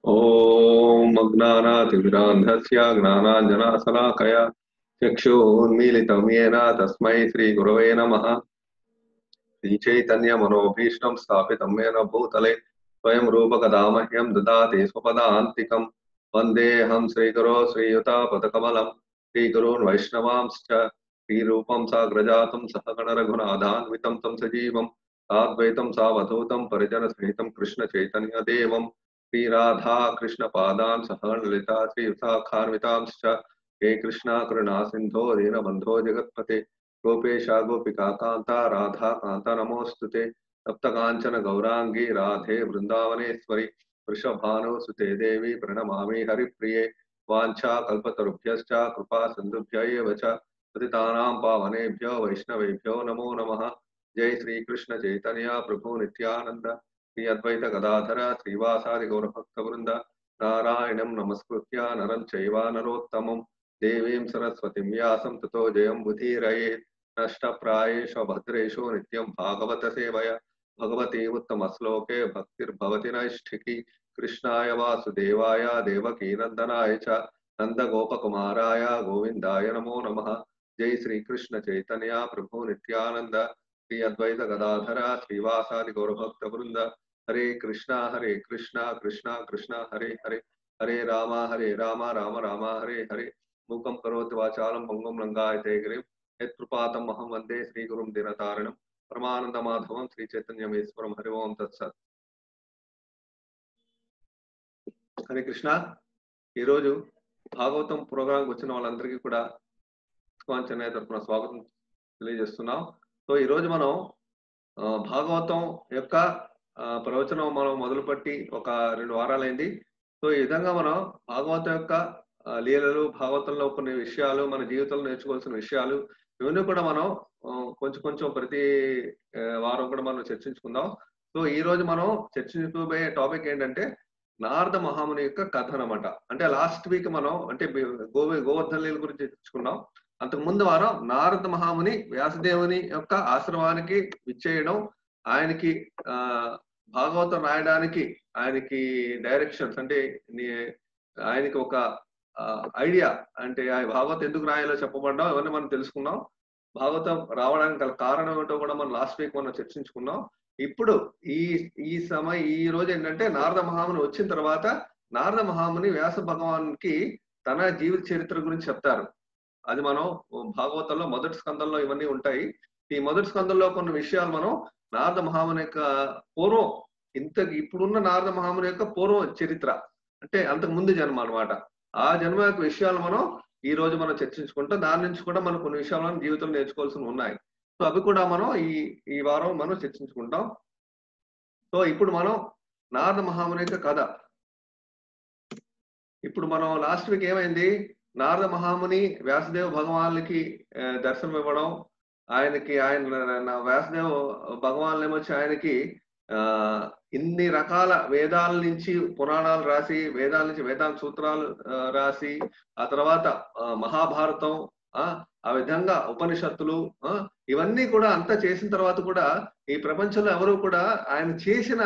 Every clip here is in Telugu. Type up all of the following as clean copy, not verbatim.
ॐ अज्ञानातिमिरान्धस्य ज्ञानाञ्जनाशलाकया चक्षुरुन्मीलितं येन तस्मै श्रीगुरवे नमः। श्रीचैतन्यमनोभीष्टं स्थापितं येन भूतले स्वयं रूपकदामह्यं ददाति स्वपदान्तिकं। वन्देऽहं श्रीगुरो श्रीयुतापदकमलं श्रीगुरून् वैष्णवांश्च श्रीरूपं साग्रजातं सहगणरघुनाथान्वितं तं सजीवं साद्वैतं सावधूतं परिजनसहितं कृष्णचैतन्यदेवं श्रीराधा कृष्णपादान् सहगणललिता श्रीविशाखान्वितांश्च हे कृष्णा करुणा सिन्धो दीनबन्धो जगत्पते गोपेशा गोपिका कांता राधा कांता नमोस्तुते सप्तकांचन गौरांगी राधे वृंदावनेश्वरी वृषभानुसुते देवी प्रणमामि हरिप्रिये वाञ्छा कल्पतरुभ्यश्च कृपा सिन्धुभ्य एव च पतितानां पावनेभ्यो वैष्णवेभ्यो नमो नमः। जय श्री कृष्ण चैतन्य प्रभु नित्यानंद श्री अद्वैत गदाधर श्रीवासादि गौरभक्तवृंद नारायणं नमस्कृत्य नरं चैव नरोत्तमं देवीं सरस्वतीं व्यासं ततो जयं बुधीरयेत्। नष्टप्रायेषु भद्रेषु नित्यं भागवत सेवया भगवती उत्तमश्लोके भक्तिर्भवति नैष्ठिकी। कृष्णाय वासुदेवाय देवकी नंदनाय च नंदगोपकुमाराय गोविंदाय नमो नमः। जय श्री कृष्ण चैतन्य प्रभु नित्यानंद श्री अद्वैत गदाधर श्रीवासादि गौरभक्तवृंद हरे कृष्णा कृष्णा कृष्णा हरे हरे हरे राम राम राम हरे हरे। मूकं करोति वाचालं पंगुं लंघयते गिरिं यत्कृपातम् अहं वंदे श्रीगुरुं दीनतारिणं परमानंदमाधवं श्रीचैतन्यमेश्वरं। हरि ओं तत्सत्। హరే కృష్ణ. ఈరోజు భాగవతం ప్రోగ్రాంకి వచ్చిన వాళ్ళందరికీ కూడా ఇస్కాన్ చెన్నై తరఫున స్వాగతం తెలియజేస్తున్నాం. సో ఈరోజు మనం భాగవతం యొక్క ప్రవచనం మనం మొదలుపెట్టి ఒక 2 వారాలైంది. సో ఈ విధంగా మనం భాగవతం యొక్క లీలలు, భాగవతంలో కొన్ని విషయాలు, మన జీవితంలో నేర్చుకోవాల్సిన విషయాలు, ఇవన్నీ కూడా మనం కొంచెం ప్రతి వారం కూడా మనం చర్చించుకుందాం. సో ఈ రోజు మనం చర్చించుకోబోయే టాపిక్ ఏంటంటే నారద మహాముని యొక్క కథ అనమాట. అంటే లాస్ట్ వీక్ మనం అంటే గోవర్ధన లీల గురించి చర్చించుకున్నాం. అంతకు ముందు వారం నారద మహాముని వ్యాసదేవుని యొక్క ఆశ్రమానికి విచ్చేయడం, ఆయనకి భాగవతం రాయడానికి ఆయనకి డైరెక్షన్స్ అంటే ఆయనకి ఒక ఐడియా అంటే భాగవతం ఎందుకు రాయాలో చెప్పబడ్డాం, ఇవన్నీ మనం తెలుసుకున్నాం. భాగవతం రావడానికి గల కారణం ఏంటో కూడా మనం లాస్ట్ వీక్ మనం చర్చించుకున్నాం. ఇప్పుడు ఈ రోజు ఏంటంటే నారద మహాముని వచ్చిన తర్వాత నారద మహాముని వ్యాస భగవానికి తన జీవిత చరిత్ర గురించి చెప్తారు. అది మనం భాగవతంలో మొదటి స్కందంలో ఇవన్నీ ఉంటాయి. ఈ మొదటి స్కందంలో కొన్ని విషయాలు మనం నారద మహాముని యొక్క పూర్వం ఇప్పుడున్న నారద మహాముని యొక్క పూర్వం చరిత్ర అంటే అంతకు ముందు జన్మ అనమాట. ఆ జన్మ యొక్క విషయాలు మనం ఈ రోజు మనం చర్చించుకుంటాం. దాని నుంచి కూడా మనం కొన్ని విషయాలు మనం జీవితంలో నేర్చుకోవాల్సి ఉన్నాయి. సో అవి కూడా మనం ఈ వారం మనం చర్చించుకుంటాం. సో ఇప్పుడు మనం నారద మహాముని యొక్క కథ. ఇప్పుడు మనం లాస్ట్ వీక్ ఏమైంది, నారద మహాముని వ్యాసదేవ భగవాన్లకి దర్శనం ఇవ్వడం, ఆయన వ్యాసదేవ భగవాన్లు ఏమొచ్చి ఆయనకి ఇన్ని రకాల వేదాల నుంచి పురాణాలు రాసి, వేదాల నుంచి వేదాంత సూత్రాలు రాసి, ఆ తర్వాత మహాభారతం, ఆ విధంగా ఉపనిషత్తులు, ఇవన్నీ కూడా అంతా చేసిన తర్వాత కూడా ఈ ప్రపంచంలో ఎవరు కూడా ఆయన చేసిన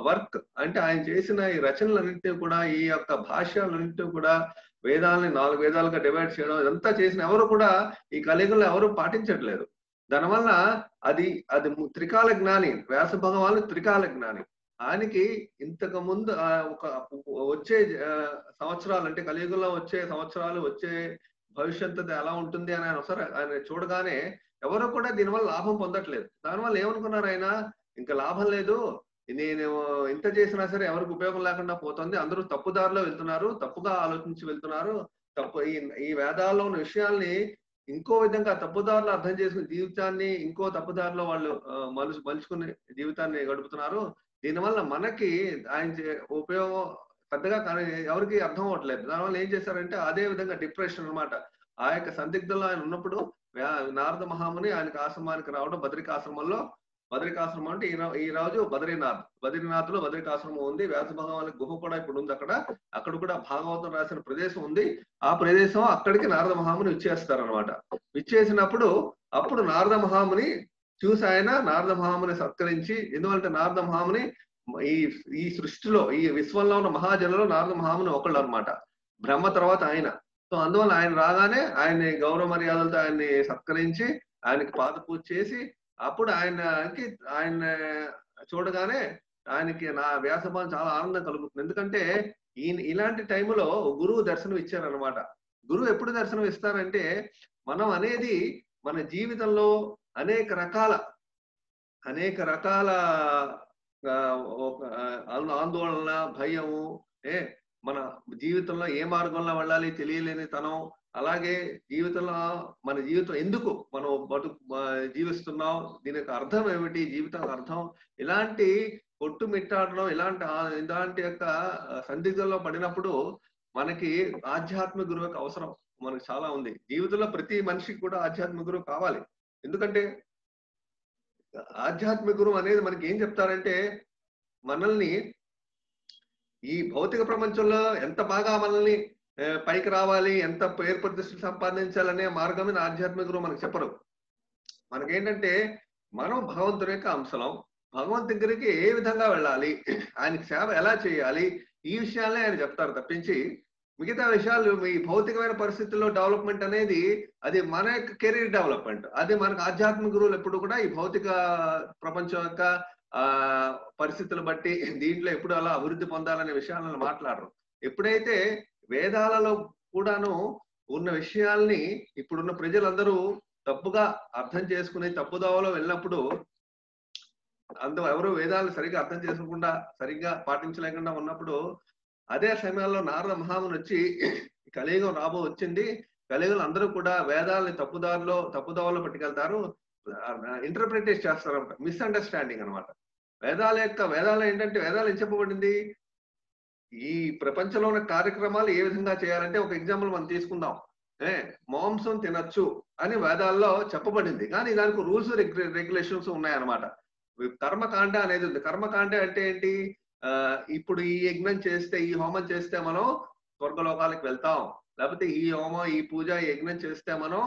వర్క్ అంటే ఆయన చేసిన ఈ రచనలన్నింటినీ కూడా, ఈ యొక్క భాష్యాలన్నింటినీ కూడా వేదాలని 4 వేదాలుగా డివైడ్ చేయడం, ఇదంతా చేసిన ఎవరు కూడా ఈ కలియుగంలో ఎవరు పాటించట్లేదు. దానివల్ల అది త్రికాల జ్ఞాని, వ్యాస భగవాను త్రికాల జ్ఞాని. ఆయనకి ఇంతకు ముందు ఒక వచ్చే సంవత్సరాలు అంటే కలియుగంలో వచ్చే సంవత్సరాలు, వచ్చే భవిష్యత్తు ఎలా ఉంటుంది అని ఆయన చూడగానే ఎవరు కూడా దీనివల్ల లాభం పొందట్లేదు. దానివల్ల ఏమనుకున్నారు ఆయన, ఇంకా లాభం లేదు, నేను ఇంత చేసినా సరే ఎవరికి ఉపయోగం లేకుండా పోతుంది, అందరూ తప్పుదారిలో వెళ్తున్నారు, తప్పుగా ఆలోచించి వెళ్తున్నారు, ఈ వేదాల్లో ఉన్న విషయాల్ని ఇంకో విధంగా తప్పుదారిలో అర్థం చేసుకుని జీవితాన్ని ఇంకో తప్పుదారిలో వాళ్ళు మలుచుకుని జీవితాన్ని గడుపుతున్నారు. దీనివల్ల మనకి ఆయన ఉపయోగం పెద్దగా కానీ ఎవరికి అర్థం అవ్వట్లేదు. దానివల్ల ఏం చేశారంటే అదే విధంగా డిప్రెషన్ అనమాట. ఆ యొక్క సందిగ్ధంలో ఆయన ఉన్నప్పుడు నారద మహాముని ఆయనకి ఆశ్రమానికి రావడం, బద్రికాశ్రమం అంటే ఈ రోజు బద్రీనాథ్ లో బద్రికాశ్రమం ఉంది. వ్యాస భగవానికి గుహ కూడా ఇప్పుడు ఉంది. అక్కడ కూడా భాగవతం రాసిన ప్రదేశం ఉంది. ఆ ప్రదేశం అక్కడికి నారద మహాముని విచ్చేస్తారనమాట. విచ్చేసినప్పుడు అప్పుడు నారద మహాముని చూసి ఆయన నారద మహాముని సత్కరించి, ఎందుకంటే నారద మహాముని ఈ ఈ సృష్టిలో ఈ విశ్వంలో ఉన్న మహాజనులు నారద మహాముని ఒకళ్ళు అనమాట. బ్రహ్మ తర్వాత ఆయన. సో అందువల్ల ఆయన రాగానే ఆయన్ని గౌరవ మర్యాదలతో ఆయన్ని సత్కరించి ఆయనకి పాద పూజ చేసి అప్పుడు ఆయన చూడగానే ఆయనకి నా వ్యాసభావం చాలా ఆనందం కలుగుతుంది. ఎందుకంటే ఇలాంటి టైంలో గురువు దర్శనం ఇచ్చారనమాట. గురువు ఎప్పుడు దర్శనం ఇస్తారంటే మనం అనేది మన జీవితంలో అనేక రకాల ఆందోళన, భయము, మన జీవితంలో ఏ మార్గంలో వెళ్ళాలి తెలియలేని తనం, అలాగే జీవితంలో మన జీవితం ఎందుకు మనం జీవిస్తున్నాం, దీని యొక్క అర్థం ఏమిటి, జీవితం అర్థం, ఇలాంటి కొట్టుమిట్టాడడం, ఇలాంటి యొక్క సందిగ్ధంలో పడినప్పుడు మనకి ఆధ్యాత్మిక గురువు యొక్క అవసరం మనకు చాలా ఉంది. జీవితంలో ప్రతి మనిషికి కూడా ఆధ్యాత్మిక గురువు కావాలి. ఎందుకంటే ఆధ్యాత్మిక గురువు అనేది మనకి ఏం చెప్తారంటే మనల్ని ఈ భౌతిక ప్రపంచంలో ఎంత బాగా మనల్ని పైకి రావాలి, ఎంత పేరు ప్రతిష్టలు సంపాదించాలనే మార్గం మీద ఆధ్యాత్మిక గురువు మనకు చెప్పరు. మనకేంటంటే మనం భగవంతుని యొక్క అంశలం, భగవంతు దగ్గరికి ఏ విధంగా వెళ్ళాలి, ఆయనకి సేవ ఎలా చేయాలి, ఈ విషయాలనే ఆయన చెప్తారు తప్పించి మిగతా విషయాలు ఈ భౌతికమైన పరిస్థితుల్లో డెవలప్మెంట్ అనేది అది మన యొక్క కెరీర్ డెవలప్మెంట్. అది మనకు ఆధ్యాత్మిక గురువులు ఎప్పుడు కూడా ఈ భౌతిక ప్రపంచం యొక్క పరిస్థితులు బట్టి దీంట్లో ఎప్పుడు అలా అభివృద్ధి పొందాలనే విషయాలను మాట్లాడరు. ఎప్పుడైతే వేదాలలో కూడాను ఉన్న విషయాల్ని ఇప్పుడున్న ప్రజలందరూ తప్పుగా అర్థం చేసుకుని తప్పుదోవలో వెళ్ళినప్పుడు ఎవరు వేదాలను సరిగ్గా అర్థం చేసుకోకుండా సరిగ్గా పాటించలేకుండా ఉన్నప్పుడు అదే సమయంలో నారద మహాముని వచ్చి కలియుగం వచ్చింది, కలియుగంలో అందరూ కూడా వేదాలని తప్పుదోవలో పట్టుకెళ్తారు, ఇంటర్ప్రిటేట్ చేస్తారంట, మిస్అండర్స్టాండింగ్ అనమాట. వేదాలు ఏంటంటే వేదాలు ఏం చెప్పబడింది, ఈ ప్రపంచంలో ఉన్న కార్యక్రమాలు ఏ విధంగా చేయాలంటే ఒక ఎగ్జాంపుల్ మనం తీసుకుందాం. మాంసం తినచ్చు అని వేదాల్లో చెప్పబడింది, కానీ దానికి రూల్స్ రెగ్యులేషన్స్ ఉన్నాయన్నమాట. కర్మకాండ అనేది ఉంది. కర్మకాండ అంటే ఏంటి, ఇప్పుడు ఈ యజ్ఞం చేస్తే, ఈ హోమం చేస్తే మనం స్వర్గలోకాలకు వెళ్తాం, లేకపోతే ఈ హోమం, ఈ పూజ, ఈ యజ్ఞం చేస్తే మనం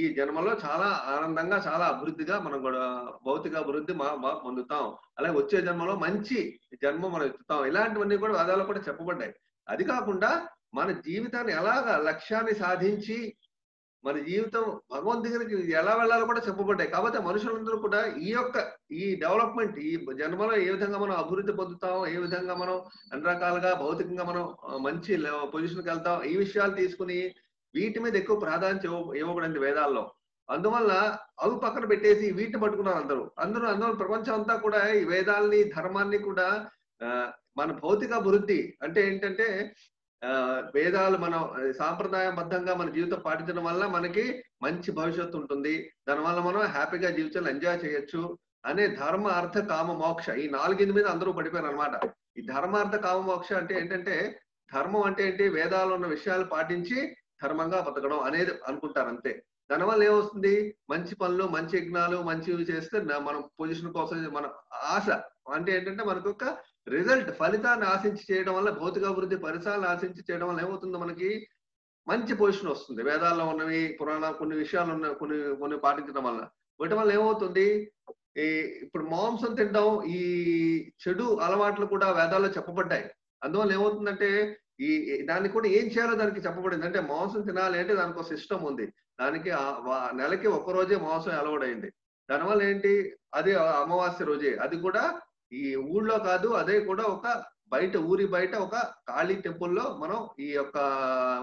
ఈ జన్మలో చాలా ఆనందంగా, చాలా అభివృద్ధిగా మనం కూడా భౌతిక అభివృద్ధి పొందుతాం, అలాగే వచ్చే జన్మలో మంచి జన్మ మనం ఎత్తుతాం. ఇలాంటివన్నీ కూడా వేదాల్లో కూడా చెప్పబడ్డాయి. అది కాకుండా మన జీవితాన్ని ఎలాగా లక్ష్యాన్ని సాధించి మన జీవితం భగవంతు దగ్గరికి ఎలా వెళ్ళాలో కూడా చెప్పబడ్డాయి. కాబట్టి మనుషులందరూ కూడా ఈ డెవలప్మెంట్, ఈ జన్మలో ఏ విధంగా మనం అభివృద్ధి పొందుతాం, ఏ విధంగా మనం అన్ని రకాలుగా భౌతికంగా మనం మంచి పొజిషన్కి వెళ్తాం, ఈ విషయాలు తీసుకుని వీటి మీద ఎక్కువ ప్రాధాన్యత ఇవ్వబడింది వేదాల్లో. అందువల్ల అవి పక్కన పెట్టేసి వీటిని పట్టుకున్నారు అందరూ ప్రపంచం అంతా కూడా ఈ వేదాలని, ధర్మాన్ని కూడా మన భౌతిక అభివృద్ధి అంటే ఏంటంటే వేదాలు మనం సాంప్రదాయబద్ధంగా మన జీవితం పాటించడం వల్ల మనకి మంచి భవిష్యత్తు ఉంటుంది, దానివల్ల మనం హ్యాపీగా జీవితాన్ని ఎంజాయ్ చేయొచ్చు అనే ధర్మ, అర్థ, కామ, మోక్ష ఈ 4 మీద అందరూ పడిపోయారు అనమాట. ఈ ధర్మార్థ కామ మోక్ష అంటే ఏంటంటే, ధర్మం అంటే ఏంటి, వేదాలు ఉన్న విషయాలు పాటించి ధర్మంగా బతకడం అనేది అనుకుంటారు అంతే. దానివల్ల ఏమొస్తుంది, మంచి పనులు, మంచి యజ్ఞాలు, మంచివి చేస్తే మనం పొజిషన్ కోసం మన ఆశ అంటే ఏంటంటే మనకు ఒక రిజల్ట్, ఫలితాన్ని ఆశించి చేయడం వల్ల, భౌతిక అభివృద్ధి ఫలితాలను ఆశించి చేయడం వల్ల ఏమవుతుందో మనకి మంచి పొజిషన్ వస్తుంది. వేదాల్లో ఉన్నవి, కొన్ని విషయాలు ఉన్న కొన్ని పాటించడం వల్ల. వీటి వల్ల ఏమవుతుంది, ఇప్పుడు మాంసం తినడం, ఈ చెడు అలవాట్లు కూడా వేదాల్లో చెప్పబడ్డాయి. అందువల్ల ఏమవుతుందంటే దానికి కూడా ఏం చేయాలో దానికి చెప్పబడింది. అంటే మాంసం తినాలి అంటే దానికి ఒక సిస్టమ్ ఉంది. దానికి నెలకి ఒక్కరోజే మాంసం అలవాటు అయింది. దానివల్ల ఏంటి, అది అమావాస్య రోజే, అది కూడా ఈ ఊళ్ళో కాదు, అదే కూడా ఊరి బయట ఒక కాళీ టెంపుల్లో మనం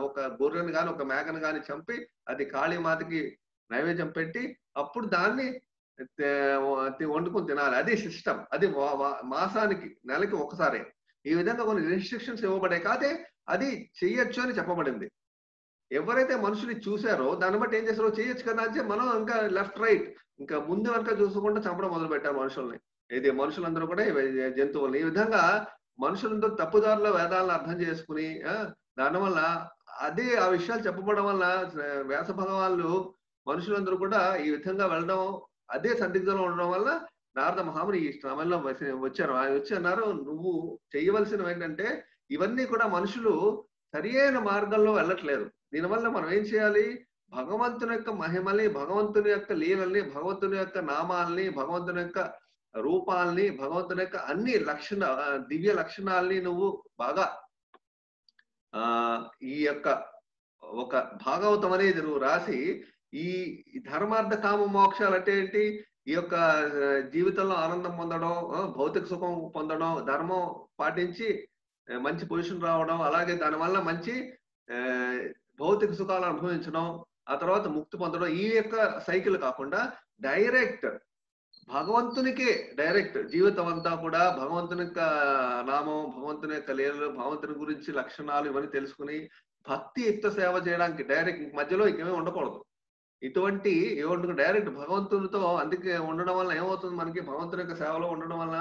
ఒక గొర్రెను గాని ఒక మేకను గాని చంపి అది కాళీ మాతకి నైవేద్యం పెట్టి అప్పుడు దాన్ని వండుకొని తినాలి. అది సిస్టమ్. అది మాసానికి, నెలకి ఒకసారి. ఈ విధంగా కొన్ని రెస్ట్రిక్షన్స్ ఇవ్వబడే, కాదే అది చెయ్యొచ్చు అని చెప్పబడింది. ఎవరైతే మనుషులు చూసారో దాన్ని బట్టి ఏం చేస్తారో, చేయొచ్చు కదా అంటే మనం ఇంకా లెఫ్ట్ రైట్ ఇంకా ముందు వెనక చూసుకుంటూ చంపడం మొదలు పెట్టారు మనుషుల్ని. ఇది మనుషులందరూ కూడా జంతువులు. ఈ విధంగా మనుషులందరూ తప్పుదారిలో వేదాలను అర్థం చేసుకుని దానివల్ల ఆ విషయాలు చెప్పబడడం వల్ల వ్యాస భగవాన్లు మనుషులందరూ కూడా ఈ విధంగా వెళ్ళడం, అదే సందిగ్ధంలో ఉండడం వల్ల నారద మహాముని ఈ శ్రమంలో వచ్చారు. ఆయన వచ్చి అన్నారు, నువ్వు చేయవలసినవి ఏంటంటే ఇవన్నీ కూడా మనుషులు సరి అయిన మార్గంలో వెళ్ళట్లేదు. దీనివల్ల మనం ఏం చేయాలి, భగవంతుని యొక్క మహిమల్ని, భగవంతుని యొక్క లీలల్ని, భగవంతుని యొక్క నామాల్ని, భగవంతుని యొక్క రూపాల్ని, భగవంతుని యొక్క అన్ని దివ్య లక్షణాల్ని నువ్వు బాగా ఈ యొక్క ఒక భాగవతం అనేది నువ్వు రాసి ఈ ధర్మార్థ కామ మోక్షాలు అంటే ఏంటి? ఈ యొక్క జీవితంలో ఆనందం పొందడం, భౌతిక సుఖం పొందడం, ధర్మం పాటించి మంచి పొజిషన్ రావడం, అలాగే దానివల్ల మంచి భౌతిక సుఖాలు అనుభవించడం, ఆ తర్వాత ముక్తి పొందడం, ఈ యొక్క సైకిల్ కాకుండా డైరెక్ట్ భగవంతునికే డైరెక్ట్ జీవితం అంతా కూడా భగవంతుని యొక్క నామం, భగవంతుని యొక్క లీలలు, భగవంతుని గురించి లక్షణాలు ఇవన్నీ తెలుసుకుని భక్తి యుక్త సేవ చేయడానికి డైరెక్ట్ మధ్యలో ఇంకేమీ ఉండకూడదు. ఇటువంటి ఏమంటుంది డైరెక్ట్ భగవంతునితో అందుకే ఉండడం వల్ల ఏమవుతుంది? మనకి భగవంతుని యొక్క సేవలో ఉండడం వల్ల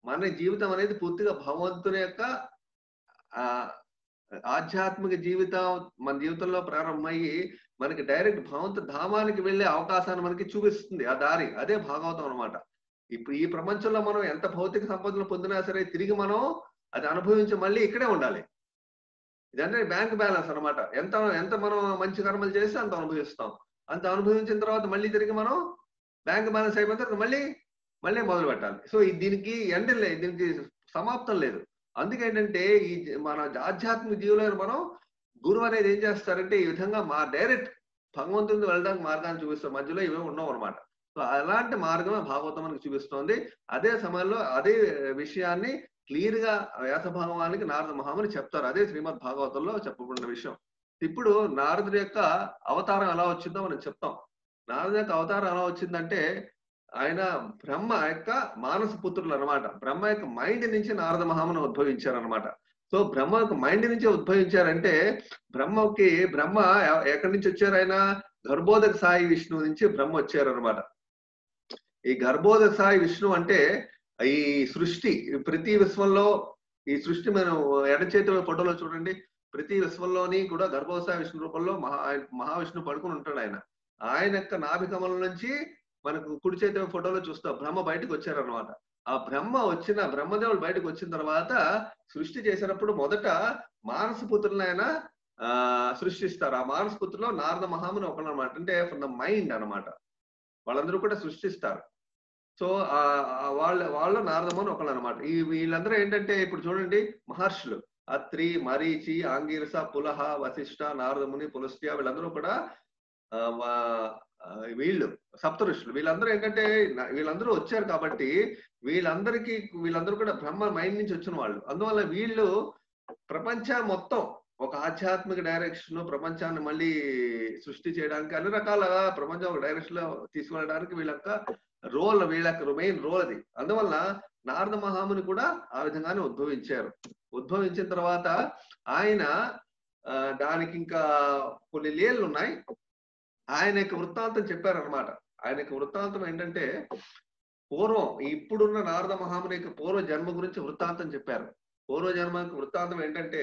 మన జీవితం అనేది పూర్తిగా భగవంతుని యొక్క ఆధ్యాత్మిక జీవితం మన జీవితంలో ప్రారంభమయ్యి మనకి డైరెక్ట్ భగవంతు ధామానికి వెళ్ళే అవకాశాన్ని మనకి చూపిస్తుంది ఆ దారి. అదే భాగవతం అనమాట. ఇప్పుడు ఈ ప్రపంచంలో మనం ఎంత భౌతిక సంపదలు పొందినా సరే తిరిగి మనం అది అనుభవించి మళ్ళీ ఇక్కడే ఉండాలి. ఇదంటే బ్యాంక్ బ్యాలెన్స్ అనమాట. ఎంత మనం మంచి కర్మలు చేస్తే అంత అనుభవిస్తాం. అంత అనుభవించిన తర్వాత మళ్ళీ తిరిగి మనం బ్యాంక్ బ్యాలెన్స్ అయిపోయిన తర్వాత మళ్ళీ మొదలు పెట్టాలి. సో దీనికి ఎండ్ లేదు, దీనికి సమాప్తం లేదు. అందుకేంటంటే ఈ మన ఆధ్యాత్మిక జీవులైన మనం గురువు అనేది ఏం చేస్తారంటే ఈ విధంగా డైరెక్ట్ భగవంతుని వెళ్ళడానికి మార్గాన్ని చూపిస్తారు. మధ్యలో ఇవే ఉండవు అనమాట. సో అలాంటి మార్గమే భాగవతం మనకు చూపిస్తోంది. అదే సమయంలో అదే విషయాన్ని క్లియర్ గా వ్యాస భగవానికి నారద మహాముని చెప్తారు. అదే శ్రీమద్ భాగవతంలో చెప్పబడిన విషయం. ఇప్పుడు నారదుడి యొక్క అవతారం ఎలా వచ్చిందో మనం చెప్తాం. నారదుడి యొక్క అవతారం ఎలా వచ్చిందంటే ఆయన బ్రహ్మ యొక్క మానస పుత్రులు అనమాట. బ్రహ్మ యొక్క మైండ్ నుంచి నారద మహాముని ఉద్భవించారనమాట. సో బ్రహ్మ యొక్క మైండ్ నుంచి ఉద్భవించారంటే బ్రహ్మ ఎక్కడి నుంచి వచ్చారు? ఆయన గర్భోదక సాయి విష్ణువు నుంచి బ్రహ్మ వచ్చారనమాట. ఈ గర్భోదక సాయి విష్ణు అంటే ఈ సృష్టి ప్రతి విశ్వంలో ఈ సృష్టి మనం ఎడచేతి ఫోటోలో చూడండి, ప్రతి విశ్వంలోని కూడా గర్భోదక విష్ణు రూపంలో మహావిష్ణు పడుకుని ఉంటాడు. ఆయన యొక్క నాభికమలం నుంచి మనకు కుడి చేతి ఫోటోలో చూస్తాం బ్రహ్మ బయటకు వచ్చారనమాట. ఆ బ్రహ్మదేవుడు బయటకు వచ్చిన తర్వాత సృష్టి చేసినప్పుడు మొదట మానసపుత్రులను ఆయన సృష్టిస్తారు. ఆ మానసపుత్రులో నారద మహాముని ఒకనమాట. అంటే ఫ్రమ్ ద మైండ్ అనమాట. వాళ్ళందరూ కూడా సృష్టిస్తారు. సో వాళ్ళ నారదమని ఒకళ్ళు అనమాట. వీళ్ళందరూ ఏంటంటే ఇప్పుడు చూడండి మహర్షులు అత్రి, మరీచి, ఆంగిరస, పులహ, వశిష్ఠ, నారదముని, పులస్త్య వీళ్ళందరూ కూడా వీళ్ళు సప్త ఋషులు. వీళ్ళందరూ ఏంటంటే వీళ్ళందరూ వచ్చారు కాబట్టి వీళ్ళందరూ కూడా బ్రహ్మ మైండ్ నుంచి వచ్చిన వాళ్ళు. అందువల్ల వీళ్ళు ప్రపంచం మొత్తం ఒక ఆధ్యాత్మిక డైరెక్షన్, ప్రపంచాన్ని మళ్ళీ సృష్టి చేయడానికి అన్ని రకాలుగా ప్రపంచం ఒక డైరెక్షన్ లో తీసుకెళ్ళడానికి వీళ్ళ యొక్క మెయిన్ రోల్ అది. అందువల్ల నారద మహాముని కూడా ఆ విధంగానే ఉద్భవించిన తర్వాత ఆయన దానికి ఇంకా కొన్ని లీలలు ఉన్నాయి. ఆయన యొక్క వృత్తాంతం చెప్పారనమాట. ఆయన యొక్క వృత్తాంతం ఏంటంటే పూర్వం ఇప్పుడున్న నారద మహాముని యొక్క పూర్వ జన్మ గురించి వృత్తాంతం చెప్పారు. పూర్వ జన్మ యొక్క వృత్తాంతం ఏంటంటే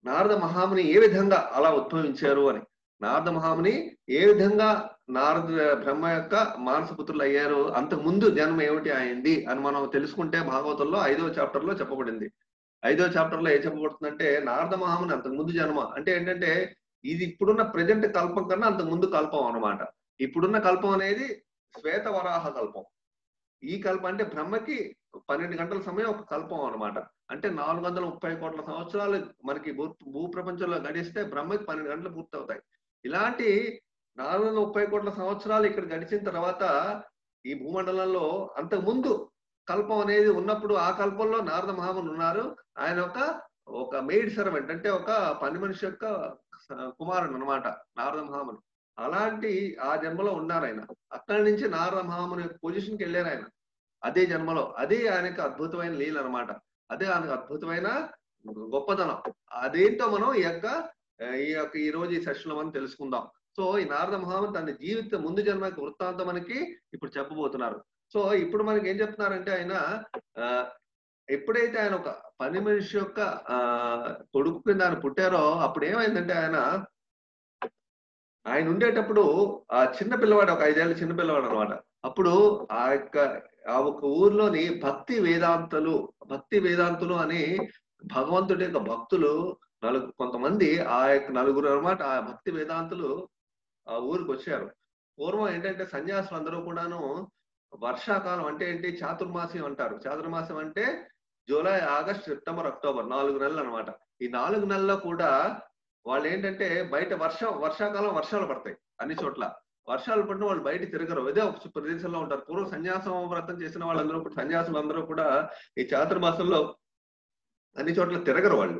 నారద మహాముని ఏ విధంగా అలా ఉద్భవించారు అని. నారద మహాముని ఏ విధంగా బ్రహ్మ యొక్క మానసపుత్రులు అయ్యారు, అంతకు ముందు జన్మ ఏమిటి అయింది అని మనం తెలుసుకుంటే భాగవతంలో 5వ చాప్టర్ లో చెప్పబడింది. 5వ చాప్టర్ లో ఏం చెప్పబడుతుందంటే నారద మహాముని అంతకు ముందు జన్మ అంటే ఏంటంటే ఇది ఇప్పుడున్న ప్రజెంట్ కల్పం కన్నా అంతకు ముందు కల్పం అనమాట. ఇప్పుడున్న కల్పం అనేది శ్వేత వరాహ కల్పం. ఈ కల్పం అంటే బ్రహ్మకి 12 గంటల సమయం ఒక కల్పం అనమాట. అంటే 430 కోట్ల సంవత్సరాలు మనకి భూప్రపంచంలో గడిస్తే బ్రహ్మకి 12 గంటలు పూర్తవుతాయి. ఇలాంటి 430 కోట్ల సంవత్సరాలు ఇక్కడ గడిచిన తర్వాత ఈ భూమండలంలో అంతకు ముందు కల్పం అనేది ఉన్నప్పుడు ఆ కల్పంలో నారద మహాముని ఉన్నారు. ఆయన ఒక మెయిడ్ సర్వెంట్ అంటే ఒక పని మనిషి యొక్క కుమారుడు అనమాట నారద మహాముని. అలాంటి ఆ జన్మలో ఉన్నారు ఆయన. అక్కడి నుంచి నారద మహాముని పొజిషన్కి వెళ్ళారు ఆయన అదే జన్మలో. అదే ఆయనకు అద్భుతమైన లీల అనమాట. అదే ఆయనకు అద్భుతమైన గొప్పతనం. అదేంటో మనం ఈ రోజు ఈ సెషన్ లో మనం తెలుసుకుందాం. సో ఈ నారద మహాముని తన జీవిత ముందు జన్మ వృత్తాంతం మనకి ఇప్పుడు చెప్పబోతున్నారు. సో ఇప్పుడు మనకి ఏం చెప్తున్నారంటే ఆయన ఎప్పుడైతే ఆయన ఒక పని మనిషి యొక్క కొడుకు కింద ఆయన పుట్టారో అప్పుడు ఏమైందంటే ఆయన ఉండేటప్పుడు ఆ చిన్న పిల్లవాడు, ఒక 5 ఏళ్ళ చిన్న పిల్లవాడు అనమాట. అప్పుడు ఆ ఒక ఊర్లోని భక్తి వేదాంతులు అని భగవంతుడి యొక్క భక్తులు కొంతమంది ఆ యొక్క నలుగురు అనమాట. ఆ భక్తి వేదాంతులు ఆ ఊరికి వచ్చారు. పూర్వం ఏంటంటే సన్యాసులు అందరూ కూడాను వర్షాకాలం అంటే ఏంటి? చాతుర్మాస్యం అంటారు. చాతుర్మాసం అంటే జూలై, ఆగస్ట్, సెప్టెంబర్, అక్టోబర్ 4 నెలలు అన్నమాట. ఈ 4 నెలల్లో కూడా వాళ్ళేంటంటే బయట వర్షాకాలం వర్షాలు పడతాయి అన్ని చోట్ల. వర్షాలు పడిన వాళ్ళు బయట తిరగరు. ఏదో ఒక ప్రదేశంలో ఉంటారు. పూర్వం సన్యాసం వ్రతం చేసిన వాళ్ళందరూ కూడా సన్యాసులందరూ కూడా ఈ చాతుర్మాసంలో అన్ని చోట్ల తిరగరు వాళ్ళు.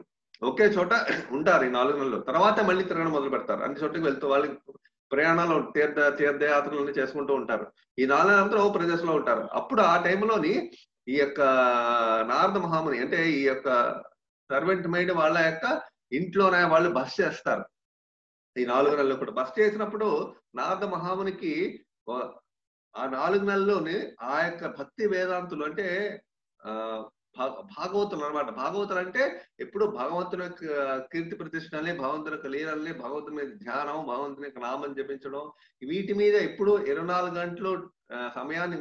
ఒకే చోట ఉంటారు ఈ 4 నెలలు. తర్వాత మళ్ళీ తిరగడం మొదలు పెడతారు. అన్ని చోట్లకి వెళ్తూ వాళ్ళకి ప్రయాణాలు తీర్థయాత్రలన్నీ చేసుకుంటూ ఉంటారు. ఈ 4 నెలలంతా ఒక ప్రదేశంలో ఉంటారు. అప్పుడు ఆ టైంలోని ఈ యొక్క నారద మహాముని అంటే ఈ యొక్క సర్వెంట్ మెయిడ్ వాళ్ళ యొక్క ఇంట్లోనే వాళ్ళు బస చేస్తారు. ఈ 4 నెలలు కూడా బస చేసినప్పుడు నారద మహామునికి ఆ 4 నెలల్లోని ఆ యొక్క భక్తి వేదాంతులు అంటే ఆహ్, భాగవతులు అన్నమాట. భాగవతులు అంటే ఎప్పుడు భగవంతుని యొక్క కీర్తి ప్రతిష్టలని, భగవంతుని యొక్క లీలల్ని, భగవంతుని మీద ధ్యానం, భగవంతుని యొక్క నామం జపించడం, వీటి మీద ఎప్పుడు 24 గంటలు సమయాన్ని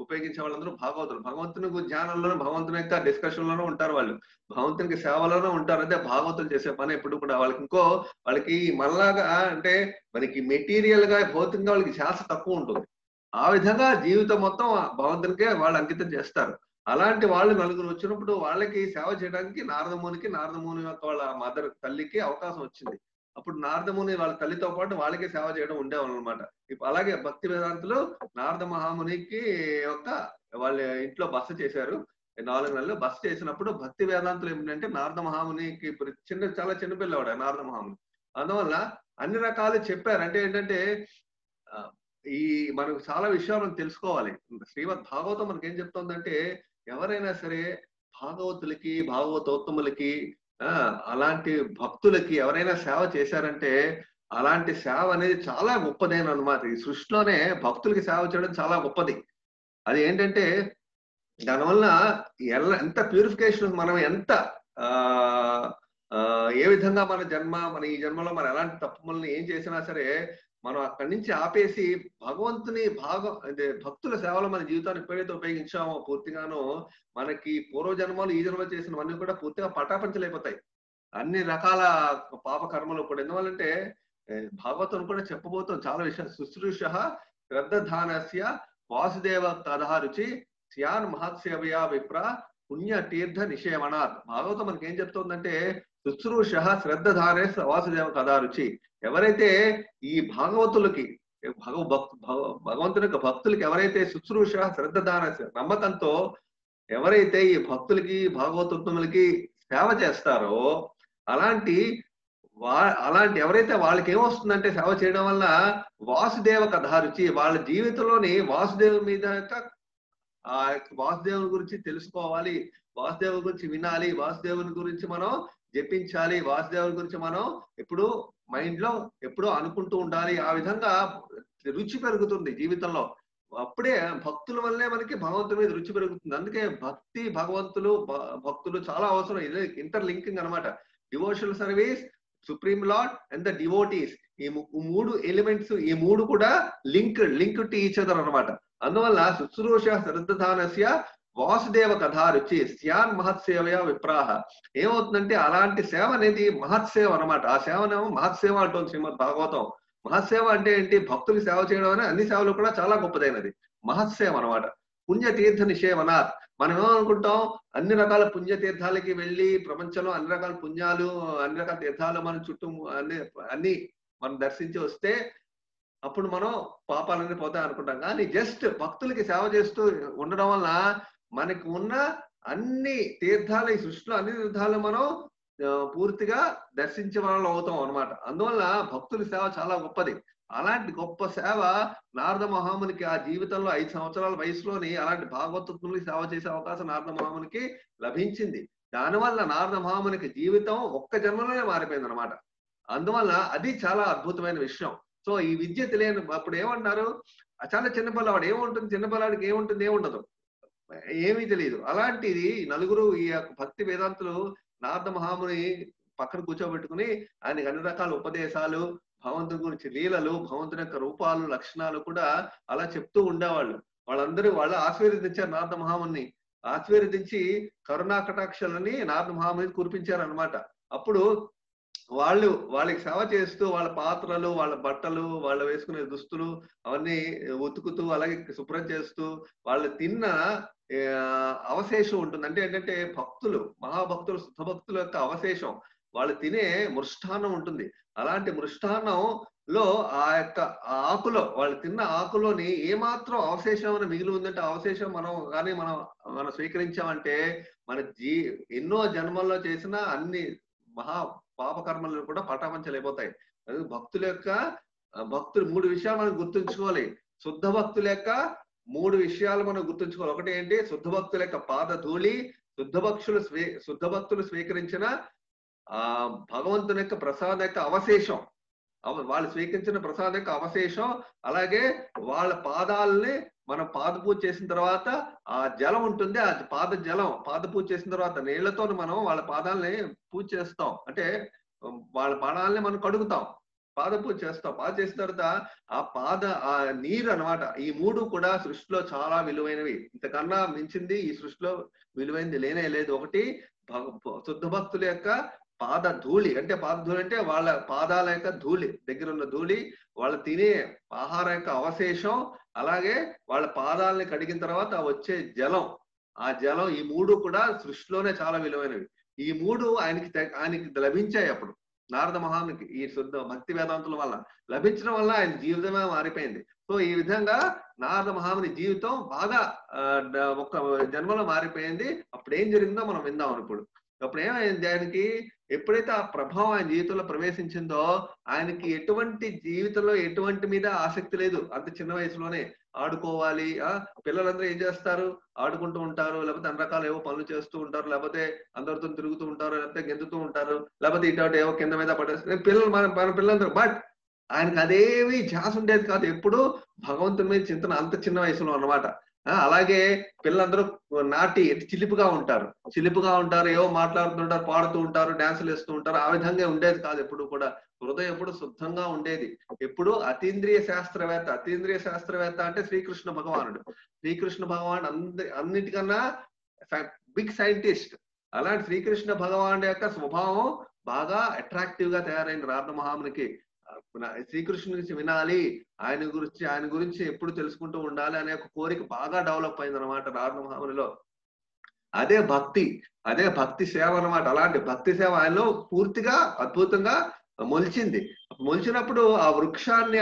ఉపయోగించే వాళ్ళందరూ భాగవతులు. భగవంతుని ధ్యానంలోనూ, భగవంతుని యొక్క డిస్కషన్ లోనూ ఉంటారు వాళ్ళు. భగవంతునికి సేవలోనూ ఉంటారు. అదే భాగవతులు చేసే పని ఎప్పుడు కూడా వాళ్ళకి మనలాగా అంటే మనకి మెటీరియల్ గా భౌతికంగా వాళ్ళకి ధ్యాస తక్కువ ఉంటుంది. ఆ విధంగా జీవితం మొత్తం భగవంతునికే వాళ్ళు అంకితం చేస్తారు. అలాంటి వాళ్ళు నలుగురు వచ్చినప్పుడు వాళ్ళకి సేవ చేయడానికి నారదముని యొక్క వాళ్ళ మదర్ తల్లికి అవకాశం వచ్చింది. అప్పుడు నారదముని వాళ్ళ తల్లితో పాటు వాళ్ళకి సేవ చేయడం ఉండేవాళ్ళు అనమాట. అలాగే భక్తి వేదాంతులు నారద మహామునికి యొక్క వాళ్ళ ఇంట్లో బస చేశారు. 4 నెలలు బస చేసినప్పుడు భక్తి వేదాంతులు ఏమిటంటే నారద మహామునికి ఇప్పుడు చాలా చిన్న పిల్లవాడు నారద మహాముని. అందువల్ల అన్ని రకాలు చెప్పారు. అంటే ఏంటంటే ఈ మనకు చాలా విషయాలు మనం తెలుసుకోవాలి. శ్రీమద్ భాగవతం మనకేం చెప్తుందంటే ఎవరైనా సరే భాగవతులకి, భాగవతోత్తములకి అలాంటి భక్తులకి ఎవరైనా సేవ చేశారంటే అలాంటి సేవ అనేది చాలా గొప్పదేనన్నమాట. ఈ సృష్టిలోనే భక్తులకి సేవ చేయడం చాలా గొప్పది. అది ఏంటంటే దానివల్ల ఎంత ప్యూరిఫికేషన్ మనం ఎంత ఏ విధంగా మన ఈ జన్మలో మనం ఎలాంటి తప్పుల్ని ఏం చేసినా సరే మనం అక్కడి నుంచి ఆపేసి భగవంతుని భక్తుల సేవలో మన జీవితాన్ని ఎప్పుడైతే ఉపయోగించామో పూర్తిగానో మనకి పూర్వజన్మలు ఈ జన్మ చేసినవన్నీ కూడా పూర్తిగా పటాపంచలైపోతాయి. అన్ని రకాల పాప కర్మలు కూడా. ఎందువల్లంటే భాగవతం కూడా చెప్పబోతాం చాలా విషయాలు. శుశ్రూష శ్రద్ధధానస్య వాసుదేవ కథారుచి స్యాన్ మహత్సేవయా విప్ర పుణ్య తీర్థ నిషేవనాత్. భాగవతం మనకి ఏం చెప్తుందంటే శుశ్రూష శ్రద్ధధానే వాసుదేవ కథారుచి. ఎవరైతే ఈ భాగవతులకి భగవంతుని యొక్క భక్తులకి ఎవరైతే శుశ్రూష శ్రద్ధదాన నమ్మకంతో ఎవరైతే ఈ భక్తులకి భాగవతోత్తములకి సేవ చేస్తారో అలాంటి ఎవరైతే వాళ్ళకి ఏమొస్తుందంటే సేవ చేయడం వల్ల వాసుదేవ కథారుచి వాళ్ళ జీవితంలోని వాసుదేవు మీద ఆ వాసుదేవుని గురించి తెలుసుకోవాలి, వాసుదేవుని గురించి వినాలి, వాసుదేవుని గురించి మనం జపించాలి, వాసుదేవుని గురించి మనం ఎప్పుడు మైండ్ లో ఎప్పుడూ అనుకుంటూ ఉండాలి. ఆ విధంగా రుచి పెరుగుతుంది జీవితంలో. అప్పుడే భక్తుల వల్లే మనకి భగవంతుడి మీద రుచి పెరుగుతుంది. అందుకే భక్తి భక్తులు చాలా అవసరం. ఇది ఇంటర్ లింకింగ్ అనమాట. Devotional service, supreme lord and the devotees. ఈ 3 ఎలిమెంట్స్, ఈ 3 కూడా లింక్ టు ఈచ్ అదర్ అనమాట. అందువల్ల శుశ్రూష శ్రద్ధదానస్య వాసుదేవ కథారుచి స్యాన్ మహత్సేవయా విప్రాహ. ఏమవుతుందంటే అలాంటి సేవ అనేది మహత్సేవ అనమాట. ఆ సేవనేమో మహత్సేవ అంటుంది శ్రీమద్ భాగవతం. మహత్సేవ అంటే ఏంటి? భక్తులకు సేవ చేయడం అనే అన్ని సేవలు కూడా చాలా గొప్పదైనది. మహత్సేవ అనమాట. పుణ్యతీర్థ నిషేవనాత్. మనం ఏమనుకుంటాం, అన్ని రకాల పుణ్యతీర్థాలకి వెళ్ళి ప్రపంచంలో అన్ని రకాల పుణ్యాలు, అన్ని రకాల తీర్థాలు మన చుట్టూ అన్ని మనం దర్శించి వస్తే అప్పుడు మనం పాపాలన్నీ పోతాయి అనుకుంటాం. కానీ జస్ట్ భక్తులకి సేవ చేస్తూ ఉండడం వల్ల మనకి ఉన్న అన్ని తీర్థాలు, ఈ సృష్టిలో అన్ని తీర్థాలు మనం పూర్తిగా దర్శించే వాళ్ళు అవుతాం అనమాట. అందువల్ల భక్తుల సేవ చాలా గొప్పది. అలాంటి గొప్ప సేవ నారద మహామునికి ఆ జీవితంలో 5 సంవత్సరాల వయసులోని అలాంటి భాగవతులకి సేవ చేసే అవకాశం నారద మహామునికి లభించింది. దానివల్ల నారద మహామునికి జీవితం ఒక్క జన్మలోనే మారిపోయింది అనమాట. అందువల్ల అది చాలా అద్భుతమైన విషయం. సో ఈ విద్య తెలియని అప్పుడు ఏమంటారు, చాలా చిన్న పిల్లవాడు ఏముంటుంది, చిన్న పిల్లవాడికి ఏముంటుంది, ఏముండదు, ఏమీ తెలియదు. అలాంటిది నలుగురు ఈ భక్తి వేదాంతులు నారద మహాముని పక్కన కూర్చోబెట్టుకుని ఆయనకి అన్ని రకాల ఉపదేశాలు, భగవంతుని గురించి లీలలు, భగవంతుని యొక్క రూపాలు, లక్షణాలు కూడా అలా చెప్తూ ఉండేవాళ్ళు. వాళ్ళు ఆశీర్వదించారు నారద మహాముని. ఆశీర్వదించి కరుణా కటాక్షాలని నారద మహాముని కురిపించారు అనమాట. అప్పుడు వాళ్ళకి సేవ చేస్తూ వాళ్ళ పాత్రలు, వాళ్ళ బట్టలు, వాళ్ళు వేసుకునే దుస్తులు అవన్నీ ఉతుకుతూ, అలాగే శుభ్రం చేస్తూ, వాళ్ళు తిన్న అవశేషం ఉంటుంది. అంటే ఏంటంటే భక్తులు, మహాభక్తులు, శుద్ధ భక్తుల యొక్క అవశేషం. వాళ్ళు తినే మృష్టాన్నం ఉంటుంది. అలాంటి మృష్టాన్నంలో ఆ యొక్క ఆకులో వాళ్ళు తిన్న ఆకులోని ఏమాత్రం అవశేషం ఏమైనా మిగిలి ఉందంటే, ఆ అవశేషం మనం స్వీకరించామంటే మన ఎన్నో జన్మల్లో చేసిన అన్ని మహా పాపకర్మలను కూడా పటాపంచలైపోతాయి. అది భక్తుల యొక్క భక్తులు 3 విషయాలు మనం గుర్తుంచుకోవాలి. శుద్ధ భక్తుల యొక్క 3 విషయాలు మనం గుర్తుంచుకోవాలి. ఒకటి ఏంటి? శుద్ధ భక్తుల యొక్క పాదధూళి, శుద్ధ భక్తులు స్వీకరించిన భగవంతుని యొక్క ప్రసాదం యొక్క అవశేషం. వాళ్ళు స్వీకరించిన ప్రసాదం యొక్క అవశేషం. అలాగే వాళ్ళ పాదాలని మనం పాద పూజ చేసిన తర్వాత ఆ జలం ఉంటుంది. ఆ పాద పూజ చేసిన తర్వాత నీళ్లతో మనం వాళ్ళ పాదాలని పూజ చేస్తాం. అంటే వాళ్ళ పాదాలని మనం కడుగుతాం. పాద పూజ చేస్తాం. పాద చేసిన తర్వాత ఆ నీరు అన్నమాట. ఈ 3 కూడా సృష్టిలో చాలా విలువైనవి. ఇంతకన్నా మించింది ఈ సృష్టిలో విలువైనది లేనే లేదు. ఒకటి శుద్ధ భక్తుల యొక్క పాద ధూళి అంటే వాళ్ళ పాదాల యొక్క ధూళి, దగ్గర ఉన్న ధూళి, వాళ్ళు తినే ఆహారం యొక్క అవశేషం, అలాగే వాళ్ళ పాదాలని కడిగిన తర్వాత వచ్చే జలం. ఆ జలం, ఈ 3 కూడా సృష్టిలోనే చాలా విలువైనవి. ఈ 3 ఆయనకి లభించాయి అప్పుడు నారద మహామునికి ఈ శుద్ధ భక్తి వేదాంతుల వల్ల లభించడం వల్ల ఆయన జీవితమే మారిపోయింది. సో ఈ విధంగా నారద మహాముని జీవితం బాగా ఒక జన్మలో మారిపోయింది. అప్పుడు ఏం జరిగిందో మనం విందాం ఇప్పుడు. అప్పుడు ఏమైంది ఆయనకి? ఎప్పుడైతే ఆ ప్రభావం ఆయన జీవితంలో ప్రవేశించిందో ఆయనకి జీవితంలో ఎటువంటి మీద ఆసక్తి లేదు. అంత చిన్న వయసులోనే ఆడుకోవాలి. పిల్లలందరూ ఏం చేస్తారు? ఆడుకుంటూ ఉంటారు, లేకపోతే అన్ని రకాల ఏవో పనులు చేస్తూ ఉంటారు, లేకపోతే అందరితో తిరుగుతూ ఉంటారు, లేకపోతే గెంతుతూ ఉంటారు, లేకపోతే ఇటు ఏవో కింద మీద పడేస్తారు పిల్లలు. మన పిల్లలందరూ. బట్ ఆయనకి అదేవి ధ్యాస ఉండేది కాదు. ఎప్పుడు భగవంతుని మీద చింతన అంత చిన్న వయసులో అన్నమాట. అలాగే పిల్లలందరూ చిలిపిగా ఉంటారు, ఏవో మాట్లాడుతుంటారు, పాడుతూ ఉంటారు, డాన్సులు వేస్తూ ఉంటారు. ఆ విధంగా ఉండేది కాదు. ఎప్పుడు కూడా హృదయం ఎప్పుడు శుద్ధంగా ఉండేది. ఎప్పుడు అతీంద్రియ శాస్త్రవేత్త అంటే శ్రీకృష్ణ భగవానుడు. శ్రీకృష్ణ భగవానుడు అన్నిటికన్నా బిగ్ సైంటిస్ట్. అలాంటి శ్రీకృష్ణ భగవానుడు యొక్క స్వభావం బాగా అట్రాక్టివ్ గా తయారైంది రాధ మహామునికి. శ్రీకృష్ణుని గురించి వినాలి, ఆయన గురించి ఎప్పుడు తెలుసుకుంటూ ఉండాలి అనే ఒక కోరిక బాగా డెవలప్ అయింది అనమాట రాధ మహామునిలో. అదే భక్తి సేవ అన్నమాట. అలాంటి భక్తి సేవ ఆయనలో పూర్తిగా అద్భుతంగా మొలిచింది. మొలిచినప్పుడు ఆ వృక్షాన్ని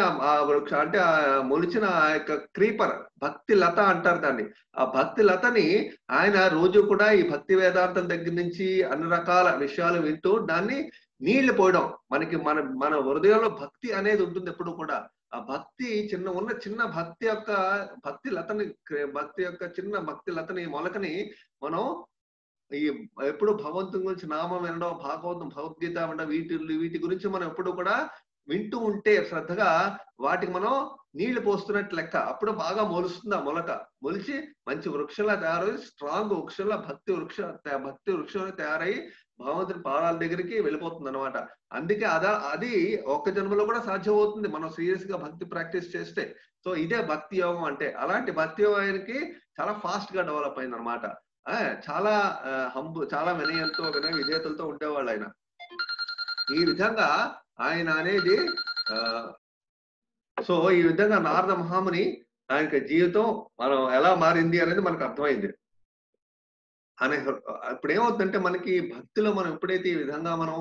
అంటే మొలిచిన ఆ యొక్క క్రీపర్, భక్తి లత అంటారు దాన్ని. ఆ భక్తి లతని ఆయన రోజు కూడా ఈ భక్తి వేదాంతం దగ్గర నుంచి అన్ని రకాల విషయాలు వింటూ దాన్ని నీళ్లు పోయడం. మన హృదయంలో భక్తి అనేది ఉంటుంది ఎప్పుడు కూడా. ఆ భక్తి చిన్న భక్తి లతని మొలకని మనం ఎప్పుడు భగవంతుని గురించి నామం వినడం, భగవద్గీత వినడం, వీటి గురించి మనం ఎప్పుడు కూడా వింటూ ఉంటే శ్రద్ధగా వాటికి మనం నీళ్లు పోస్తున్నట్టు లెక్క. అప్పుడు బాగా మొలుస్తుంది. ఆ మొలక మొలిచి మంచి వృక్షంలా తయారై స్ట్రాంగ్ వృక్షంలా భక్తి వృక్షంలో తయారై భగవంతుని పాదాల దగ్గరికి వెళ్ళిపోతుంది అనమాట. అందుకే అది ఒక్క జన్మలో కూడా సాధ్యం అవుతుంది మనం సీరియస్ గా భక్తి ప్రాక్టీస్ చేస్తే. సో ఇదే భక్తి యోగం అంటే. అలాంటి భక్తి యోగానికి చాలా ఫాస్ట్ గా డెవలప్ అయింది అనమాట. చాలా విధేయతలతో ఉండేవాళ్ళు ఆయన. ఈ విధంగా ఆయన అనేది సో ఈ విధంగా నారద మహాముని ఆయన జీవితం మనం ఎలా మారింది అనేది మనకు అర్థమైంది. ఇప్పుడు ఏమవుతుందంటే మనకి భక్తిలో మనం ఎప్పుడైతే ఈ విధంగా మనం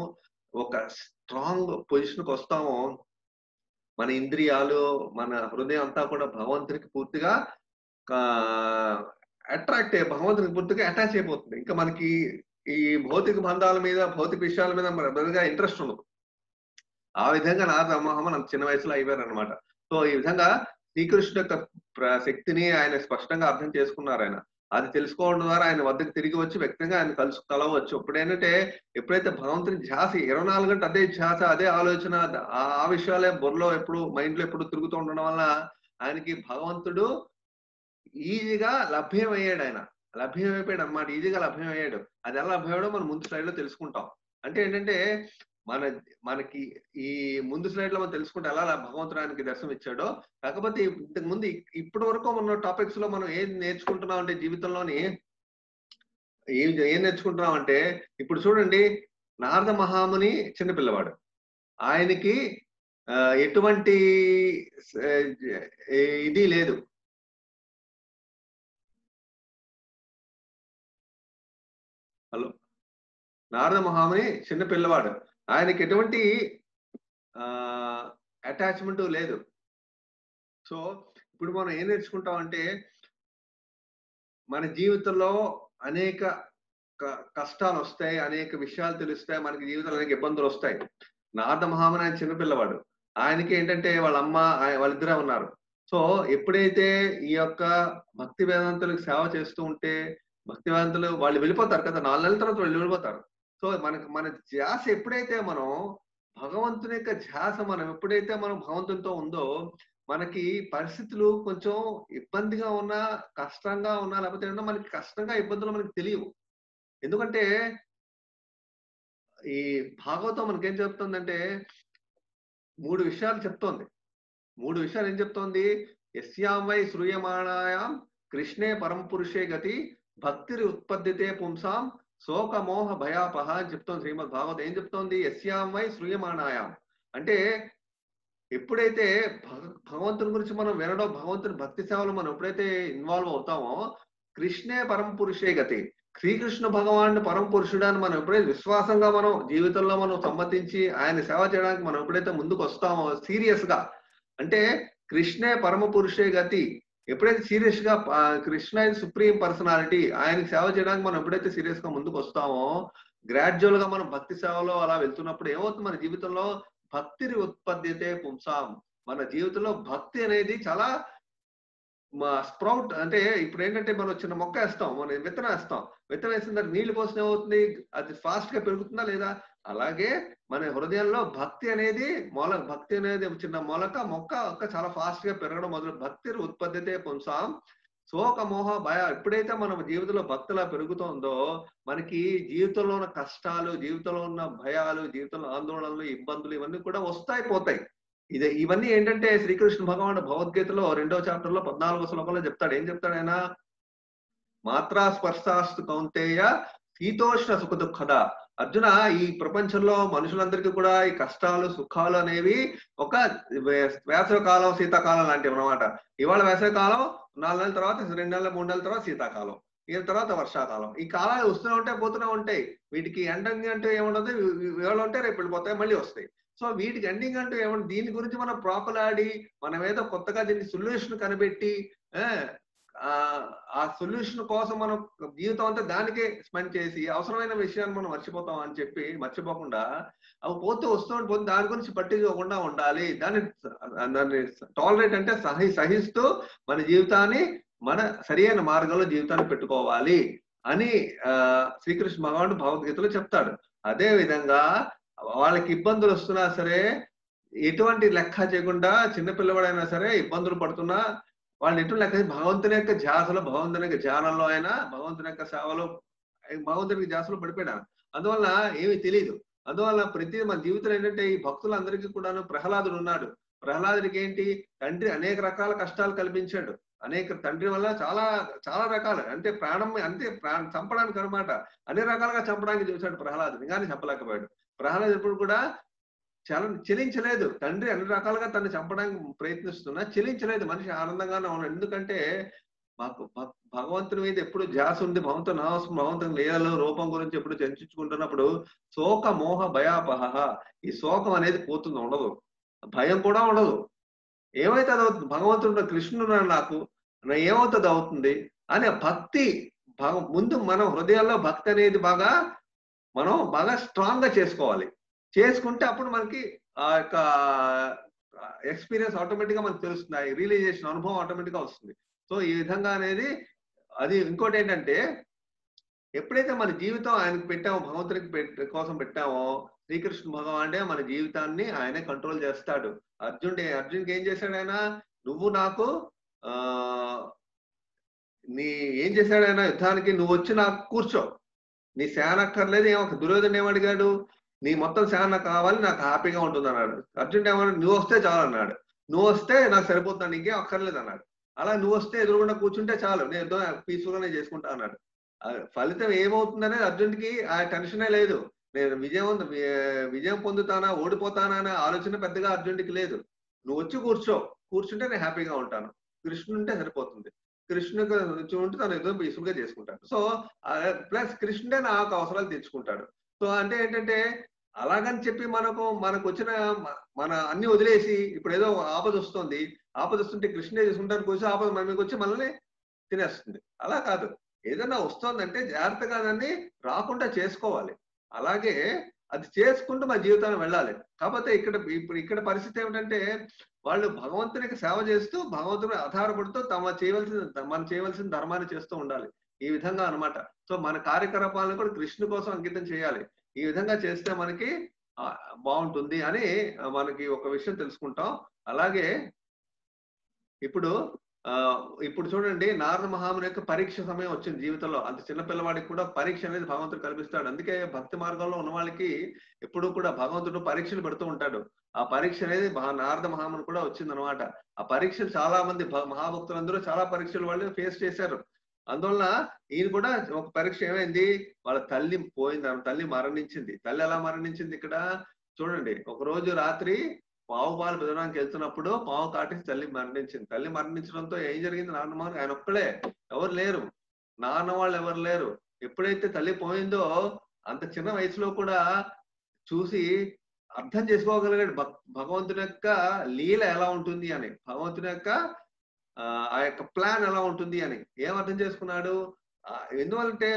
ఒక స్ట్రాంగ్ పొజిషన్కి వస్తామో, మన ఇంద్రియాలు, మన హృదయం అంతా కూడా భగవంతునికి పూర్తిగా భగవంతునికి పూర్తిగా అటాచ్ అయిపోతుంది. ఇంకా మనకి ఈ భౌతిక బంధాల మీద, భౌతిక విషయాల మీద పెద్దగా ఇంట్రెస్ట్ ఉండదు. ఆ విధంగా నారద మహాముని అంత చిన్న వయసులో అయిపోయారు అనమాట. సో ఈ విధంగా శ్రీకృష్ణుడు యొక్క శక్తిని ఆయన స్పష్టంగా అర్థం చేసుకున్నారు ఆయన. అది తెలుసుకోవడం ద్వారా ఆయన వద్దకు తిరిగి వచ్చి వ్యక్తంగా ఆయన కలవచ్చు. ఇప్పుడు ఏంటంటే ఎప్పుడైతే భగవంతుని ధ్యాస 24 గంటలు అదే ధ్యాస, అదే ఆలోచన, ఆ విషయాలే బుర్రలో మైండ్ లో ఎప్పుడు తిరుగుతూ ఉండడం వల్ల ఆయనకి భగవంతుడు ఈజీగా లభ్యమైపోయాడు అనమాట. ఈజీగా లభ్యమయ్యాడు. అది ఎలా లభ్యమయ్యాడో మనం ముందు స్లైడ్ లో తెలుసుకుంటాం. అంటే ఏంటంటే మనకి ఈ ముందు స్లైడ్ లో మనం తెలుసుకుంటే ఎలా భగవంతుడు ఆయనకి దర్శనం ఇచ్చాడో. కాకపోతే ఇంతకు ముందు ఇప్పటి వరకు ఉన్న టాపిక్స్ లో మనం ఏం నేర్చుకుంటున్నాం అంటే జీవితంలోని ఏం నేర్చుకుంటున్నాం అంటే, ఇప్పుడు చూడండి నారద మహాముని చిన్నపిల్లవాడు. ఆయనకి ఎటువంటి ఇది లేదు. హలో! నారద మహాముని చిన్న పిల్లవాడు. ఆయనకి ఎటువంటి అటాచ్‌మెంట్ లేదు. సో, ఇప్పుడు మనం ఏం నేర్చుకుంటామంటే, మన జీవితంలో అనేక కష్టాలొస్తాయి. అనేక విషయాలు తెలుస్తాయి. మనకి జీవితంలో అనేక ఇబ్బందులొస్తాయి. నారద మహాముని ఆయన చిన్న పిల్లవాడు. ఆయనకి ఏంటంటే వాళ్ళ అమ్మ, వాళ్ళిద్దరే ఉన్నారు. సో, ఎప్పుడైతే ఈ యొక్క భక్తి వేదాంతులకు సేవ చేస్తూ ఉంటే, భక్తి వేదాంతులు వాళ్ళు వెళ్ళిపోతారు కదా! 4 నెలల తర్వాత వాళ్ళు వెళ్ళిపోతారు. సో, మన ధ్యాస ఎప్పుడైతే మనం భగవంతుని యొక్క ధ్యాస మనం ఎప్పుడైతే మనం భగవంతునితో ఉందో, మనకి పరిస్థితులు కొంచెం ఇబ్బందిగా ఉన్నా, కష్టంగా ఉన్నా, లేకపోతే ఏమన్నా మనకి కష్టంగా, ఇబ్బందులు మనకు తెలియవు. ఎందుకంటే ఈ భాగవతం మనకేం చెప్తుందంటే 3 విషయాలు చెప్తోంది. 3 విషయాలు ఏం చెప్తోంది? యస్యాం వై శ్రూయమాణాయాం కృష్ణే పరమ పురుషే గతి భక్తిరి ఉత్పద్యతే పుంసాం శోక మోహ భయాపహ అని చెప్తోంది శ్రీమద్ భాగవతం. ఏం చెప్తోంది? యస్యాం వై శ్రూయమాణాయాం అంటే ఎప్పుడైతే భగవంతుని గురించి మనం వినడం, భగవంతుని భక్తి సేవలో మనం ఎప్పుడైతే ఇన్వాల్వ్ అవుతామో, కృష్ణే పరమ పురుషే గతి. శ్రీకృష్ణ భగవానుడు పరమ పురుషుడు అని మనం ఎప్పుడైతే విశ్వాసంగా మనం జీవితంలో మనం సమ్మతించి ఆయన సేవ చేయడానికి మనం ఎప్పుడైతే ముందుకు వస్తామో సీరియస్ గా, అంటే కృష్ణే పరమ పురుషే గతి. ఎప్పుడైతే సీరియస్ గా కృష్ణ ఇస్ సుప్రీం పర్సనాలిటీ, ఆయనకి సేవ చేయడానికి మనం ఎప్పుడైతే సీరియస్ గా ముందుకు వస్తామో, గ్రాడ్యువల్ గా మనం భక్తి సేవలో అలా వెళ్తున్నప్పుడు ఏమవుతుంది మన జీవితంలో? భక్తిని ఉత్పద్యతే పుంసాం. మన జీవితంలో భక్తి అనేది చాలా స్ప్రౌట్, అంటే ఇప్పుడు ఏంటంటే మనం చిన్న మొక్క వేస్తాం, మనం విత్తనం వేస్తాం. విత్తనం వేసిన తర్వాత నీళ్లు పోసిన ఏమవుతుంది? అది ఫాస్ట్ గా పెరుగుతుందా లేదా? అలాగే మన హృదయంలో భక్తి అనేది భక్తి అనేది చిన్న మొక్క చాలా ఫాస్ట్ గా పెరగడం మొదలు. భక్తి ఉత్పద్యతే పుంసాం శోక మోహ భయ. ఎప్పుడైతే మన జీవితంలో భక్తిలా పెరుగుతుందో, మనకి జీవితంలో ఉన్న కష్టాలు, జీవితంలో ఉన్న భయాలు, జీవితంలో ఆందోళనలు, ఇబ్బందులు ఇవన్నీ కూడా వస్తాయి, పోతాయి. ఇవన్నీ ఏంటంటే శ్రీకృష్ణ భగవానుడు భగవద్గీతలో 2వ చాప్టర్ లో 14వ శ్లోకంలో చెప్తాడు. ఏం చెప్తాడు ఆయన? మాత్రా స్పర్శాస్తు కౌంతేయ శీతోష్ణ సుఖ దుఃఖద. అర్జున, ఈ ప్రపంచంలో మనుషులందరికీ కూడా ఈ కష్టాలు, సుఖాలు అనేవి ఒక వేసవి కాలం, శీతాకాలం లాంటివి అన్నమాట. ఇవాళ వేసవి కాలం, 4 నెలల తర్వాత 2 నెలల 3 నెలల తర్వాత శీతాకాలం, ఈ తర్వాత వర్షాకాలం. ఈ కాలాలు వస్తూనే ఉంటాయి, పోతూనే ఉంటాయి. వీటికి ఎండింగ్ అంటూ ఏముండదు. ఇవాళ ఉంటే రేపు వెళ్ళిపోతాయి, మళ్ళీ వస్తాయి. సో వీటికి ఎండింగ్ అంటూ ఏమన్నా దీని గురించి మనం ప్రాకులాడి మనం ఏదో కొత్తగా దీన్ని సొల్యూషన్ కనిపెట్టి ఆ సొల్యూషన్ కోసం మనం జీవితం అంతా దానికే స్పెండ్ చేసి అవసరమైన విషయాన్ని మనం మర్చిపోతాం అని చెప్పి మర్చిపోకుండా అవి పోతే వస్తూ దాని గురించి పట్టించుకోకుండా ఉండాలి. దాన్ని టాలరేట్ అంటే సహిస్తూ మన జీవితాన్ని మన సరైన మార్గంలో జీవితాన్ని పెట్టుకోవాలి అని శ్రీకృష్ణ భగవానుడు భగవద్గీతలో చెప్తాడు. అదే విధంగా వాళ్ళకి ఇబ్బందులు వస్తున్నా సరే, ఎటువంటి లెక్క చేయకుండా, చిన్నపిల్లవాడైనా సరే ఇబ్బందులు పడుతున్నా వాళ్ళని ఎటువంటి లెక్క భగవంతుని యొక్క ధ్యాసలో, భగవంతుని యొక్క ధ్యానంలో అయినా, భగవంతుని యొక్క సేవలో, భగవంతుని ధ్యాసలో పడిపోయినా. అందువల్ల ఏమీ తెలియదు. అందువల్ల ప్రతి మన జీవితంలో ఏంటంటే ఈ భక్తులందరికీ కూడాను ప్రహ్లాదుడు ఉన్నాడు. ప్రహ్లాదుడికి ఏంటి? తండ్రి అనేక రకాల కష్టాలు కల్పించాడు. తండ్రి వల్ల చాలా చాలా రకాలు, అంటే చంపడానికి అనమాట, అన్ని రకాలుగా చంపడానికి చూశాడు ప్రహ్లాదుని, కానీ చంపలేకపోయాడు. ప్రహ్లాదు ఎప్పుడు కూడా చెలించలేదు. తండ్రి అన్ని రకాలుగా తను చంపడానికి ప్రయత్నిస్తున్నా చెలించలేదు. మనిషి ఆనందంగానే ఉన్నాడు. ఎందుకంటే మాకు భగవంతుని మీద ఎప్పుడు ధ్యాస ఉంది. భగవంతుని లీలలు, రూపం గురించి ఎప్పుడు చర్చించుకుంటున్నప్పుడు శోక మోహ భయాపహ, ఈ శోకం అనేది పోతుంది, ఉండదు. భయం కూడా ఉండదు. ఏమైతే అది అవుతుంది? భగవంతుడు కృష్ణుడు నాకు ఏమవుతుంది అవుతుంది అనే భక్తి ముందు మనం హృదయాల్లో భక్తి అనేది మనం బాగా స్ట్రాంగ్ గా చేసుకోవాలి. చేసుకుంటే అప్పుడు మనకి ఆ యొక్క ఎక్స్పీరియన్స్ ఆటోమేటిక్ గా మనకు తెలుస్తుంది. రియలైజేషన్, అనుభవం ఆటోమేటిక్ గా వస్తుంది. సో ఈ విధంగా అనేది అది. ఇంకోటి ఏంటంటే ఎప్పుడైతే మన జీవితం ఆయనకు పెట్టామో, భగవంతునికి కోసం పెట్టామో, శ్రీకృష్ణ భగవానుడే మన జీవితాన్ని ఆయనే కంట్రోల్ చేస్తాడు. అర్జున్కి ఏం చేశాడు ఆయన? నువ్వు నాకు ఏం చేశాడు ఆయన యుద్ధానికి? నువ్వు వచ్చి నాకు కూర్చో, నీ సేన అక్కర్లేదు. దుర్యోధనుడు ఏమడిగాడు? నీ మొత్తం సేన కావాలి, నాకు హ్యాపీగా ఉంటుంది అన్నాడు. అర్జునుడు ఏమన్నాడు? నువ్వు వస్తే చాలు అన్నాడు. నువ్వు వస్తే నాకు సరిపోతాను, నీకేం అక్కర్లేదు అన్నాడు. అలా నువ్వు వస్తే ఎదురుగుండా కూర్చుంటే చాలు, నేను పీస్ఫుల్ గానే చేసుకుంటా అన్నాడు. ఫలితం ఏమవుతుందనేది అర్జునుడికి ఆ టెన్షనే లేదు. నేను విజయం పొందుతానా ఓడిపోతానా అనే ఆలోచన పెద్దగా అర్జునుడికి లేదు. నువ్వు వచ్చి కూర్చుంటే నేను హ్యాపీగా ఉంటాను. కృష్ణుడు ఉంటే సరిపోతుంది. కృష్ణుడు ఉంటే తను ఏదో పీస్ఫుల్ గా చేసుకుంటాడు. సో ప్లస్ కృష్ణుడే నాకు అవసరాలు తీర్చుకుంటాడు. సో అంటే ఏంటంటే అలాగని చెప్పి మనకు వచ్చిన మన అన్ని వదిలేసి ఇప్పుడు ఏదో ఆపద వస్తుంది. ఆపద వస్తుంటే కృష్ణుడే చేసుకుంటాను కూర్చొని ఆపద మన మీదకి వచ్చి మనల్ని తినేస్తుంది. అలా కాదు. ఏదైనా వస్తోందంటే జాగ్రత్తగా దాన్ని రాకుండా చేసుకోవాలి. అలాగే అది చేసుకుంటూ మన జీవితాన్ని వెళ్ళాలి. కాకపోతే ఇక్కడ పరిస్థితి ఏమిటంటే వాళ్ళు భగవంతునికి సేవ చేస్తూ భగవంతుని ఆధారపడుతూ మనం చేయవలసిన ధర్మాన్ని చేస్తూ ఉండాలి. ఈ విధంగా అన్నమాట. సో మన కార్యకలాపాలను కూడా కృష్ణుని కోసం అంకితం చేయాలి. ఈ విధంగా చేస్తే మనకి బాగుంటుంది అని మనకి ఒక విషయం తెలుసుకుంటాం. అలాగే ఇప్పుడు ఇప్పుడు చూడండి నారద మహాముని యొక్క పరీక్ష సమయం వచ్చింది జీవితంలో. అంత చిన్న పిల్లవాడికి కూడా పరీక్ష అనేది భగవంతుడు కల్పిస్తాడు. అందుకే భక్తి మార్గంలో ఉన్న వాళ్ళకి ఎప్పుడూ కూడా భగవంతుడు పరీక్షలు పెడుతూ ఉంటాడు. ఆ పరీక్ష అనేది నారద మహాముని కూడా వచ్చిందనమాట. ఆ పరీక్షలు చాలా మంది మహాభక్తులందరూ చాలా పరీక్షలు వాళ్ళు ఫేస్ చేశారు. అందువల్ల ఈయన కూడా ఒక పరీక్ష ఏమైంది, వాళ్ళ తల్లి పోయింది, ఆమె తల్లి మరణించింది. తల్లి ఎలా మరణించింది ఇక్కడ చూడండి. ఒక రోజు రాత్రి పాలు పిదవడానికి వెళ్తున్నప్పుడు పావు కాటేసి తల్లి మరణించింది. తల్లి మరణించడంతో ఏం జరిగింది, నాన్నమ్మ ఆయన ఒక్కడే, ఎవరు లేరు, నాన్న వాళ్ళు ఎవరు లేరు. ఎప్పుడైతే తల్లి పోయిందో అంత చిన్న వయసులో కూడా చూసి అర్థం చేసుకోగలిగాడు భగవంతుని యొక్క లీల ఎలా ఉంటుంది అని, భగవంతుని యొక్క ఆ యొక్క ప్లాన్ ఎలా ఉంటుంది అని. ఏం అర్థం చేసుకున్నాడు, ఎందువల్లంటే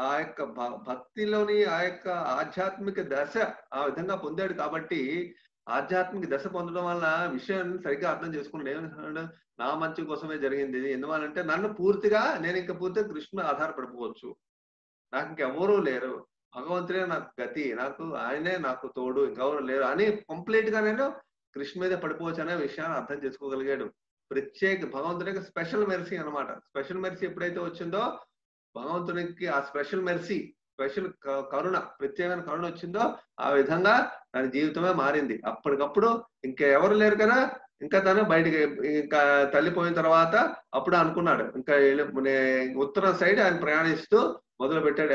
ఆ యొక్క భక్తిలోని ఆ యొక్క ఆధ్యాత్మిక దశ ఆ విధంగా పొందాడు కాబట్టి ఆధ్యాత్మిక దశ పొందడం వల్ల విషయాన్ని సరిగ్గా అర్థం చేసుకున్నాడు. ఏమన్నాడు, నా మంచి కోసమే జరిగింది. ఎందువల్లంటే నేను ఇంకా పూర్తిగా కృష్ణుని ఆధారపడిపోవచ్చు, నాకు ఇంకెవరూ లేరు, భగవంతుడే నాకు గతి, ఆయనే నాకు తోడు, ఇంకెవరు లేరు అని కంప్లీట్ గా నేను కృష్ణ మీద పడిపోవచ్చు అనే విషయాన్ని అర్థం చేసుకోగలిగాడు. భగవంతునికి స్పెషల్ మెర్సీ అనమాట. స్పెషల్ మెర్సీ ఎప్పుడైతే వచ్చిందో భగవంతునికి ఆ స్పెషల్ మెర్సీ, స్పెషల్ కరుణ, ప్రత్యేకమైన కరుణ వచ్చిందో ఆ విధంగా తన జీవితమే మారింది. అప్పటికప్పుడు ఇంకా ఎవరు లేరు కదా, ఇంకా తను బయటికి, ఇంకా తల్లి పోయిన తర్వాత అప్పుడు అనుకున్నాడు ఇంకా ఉత్తరం సైడ్ ఆయన ప్రయాణిస్తూ మొదలు పెట్టాడు.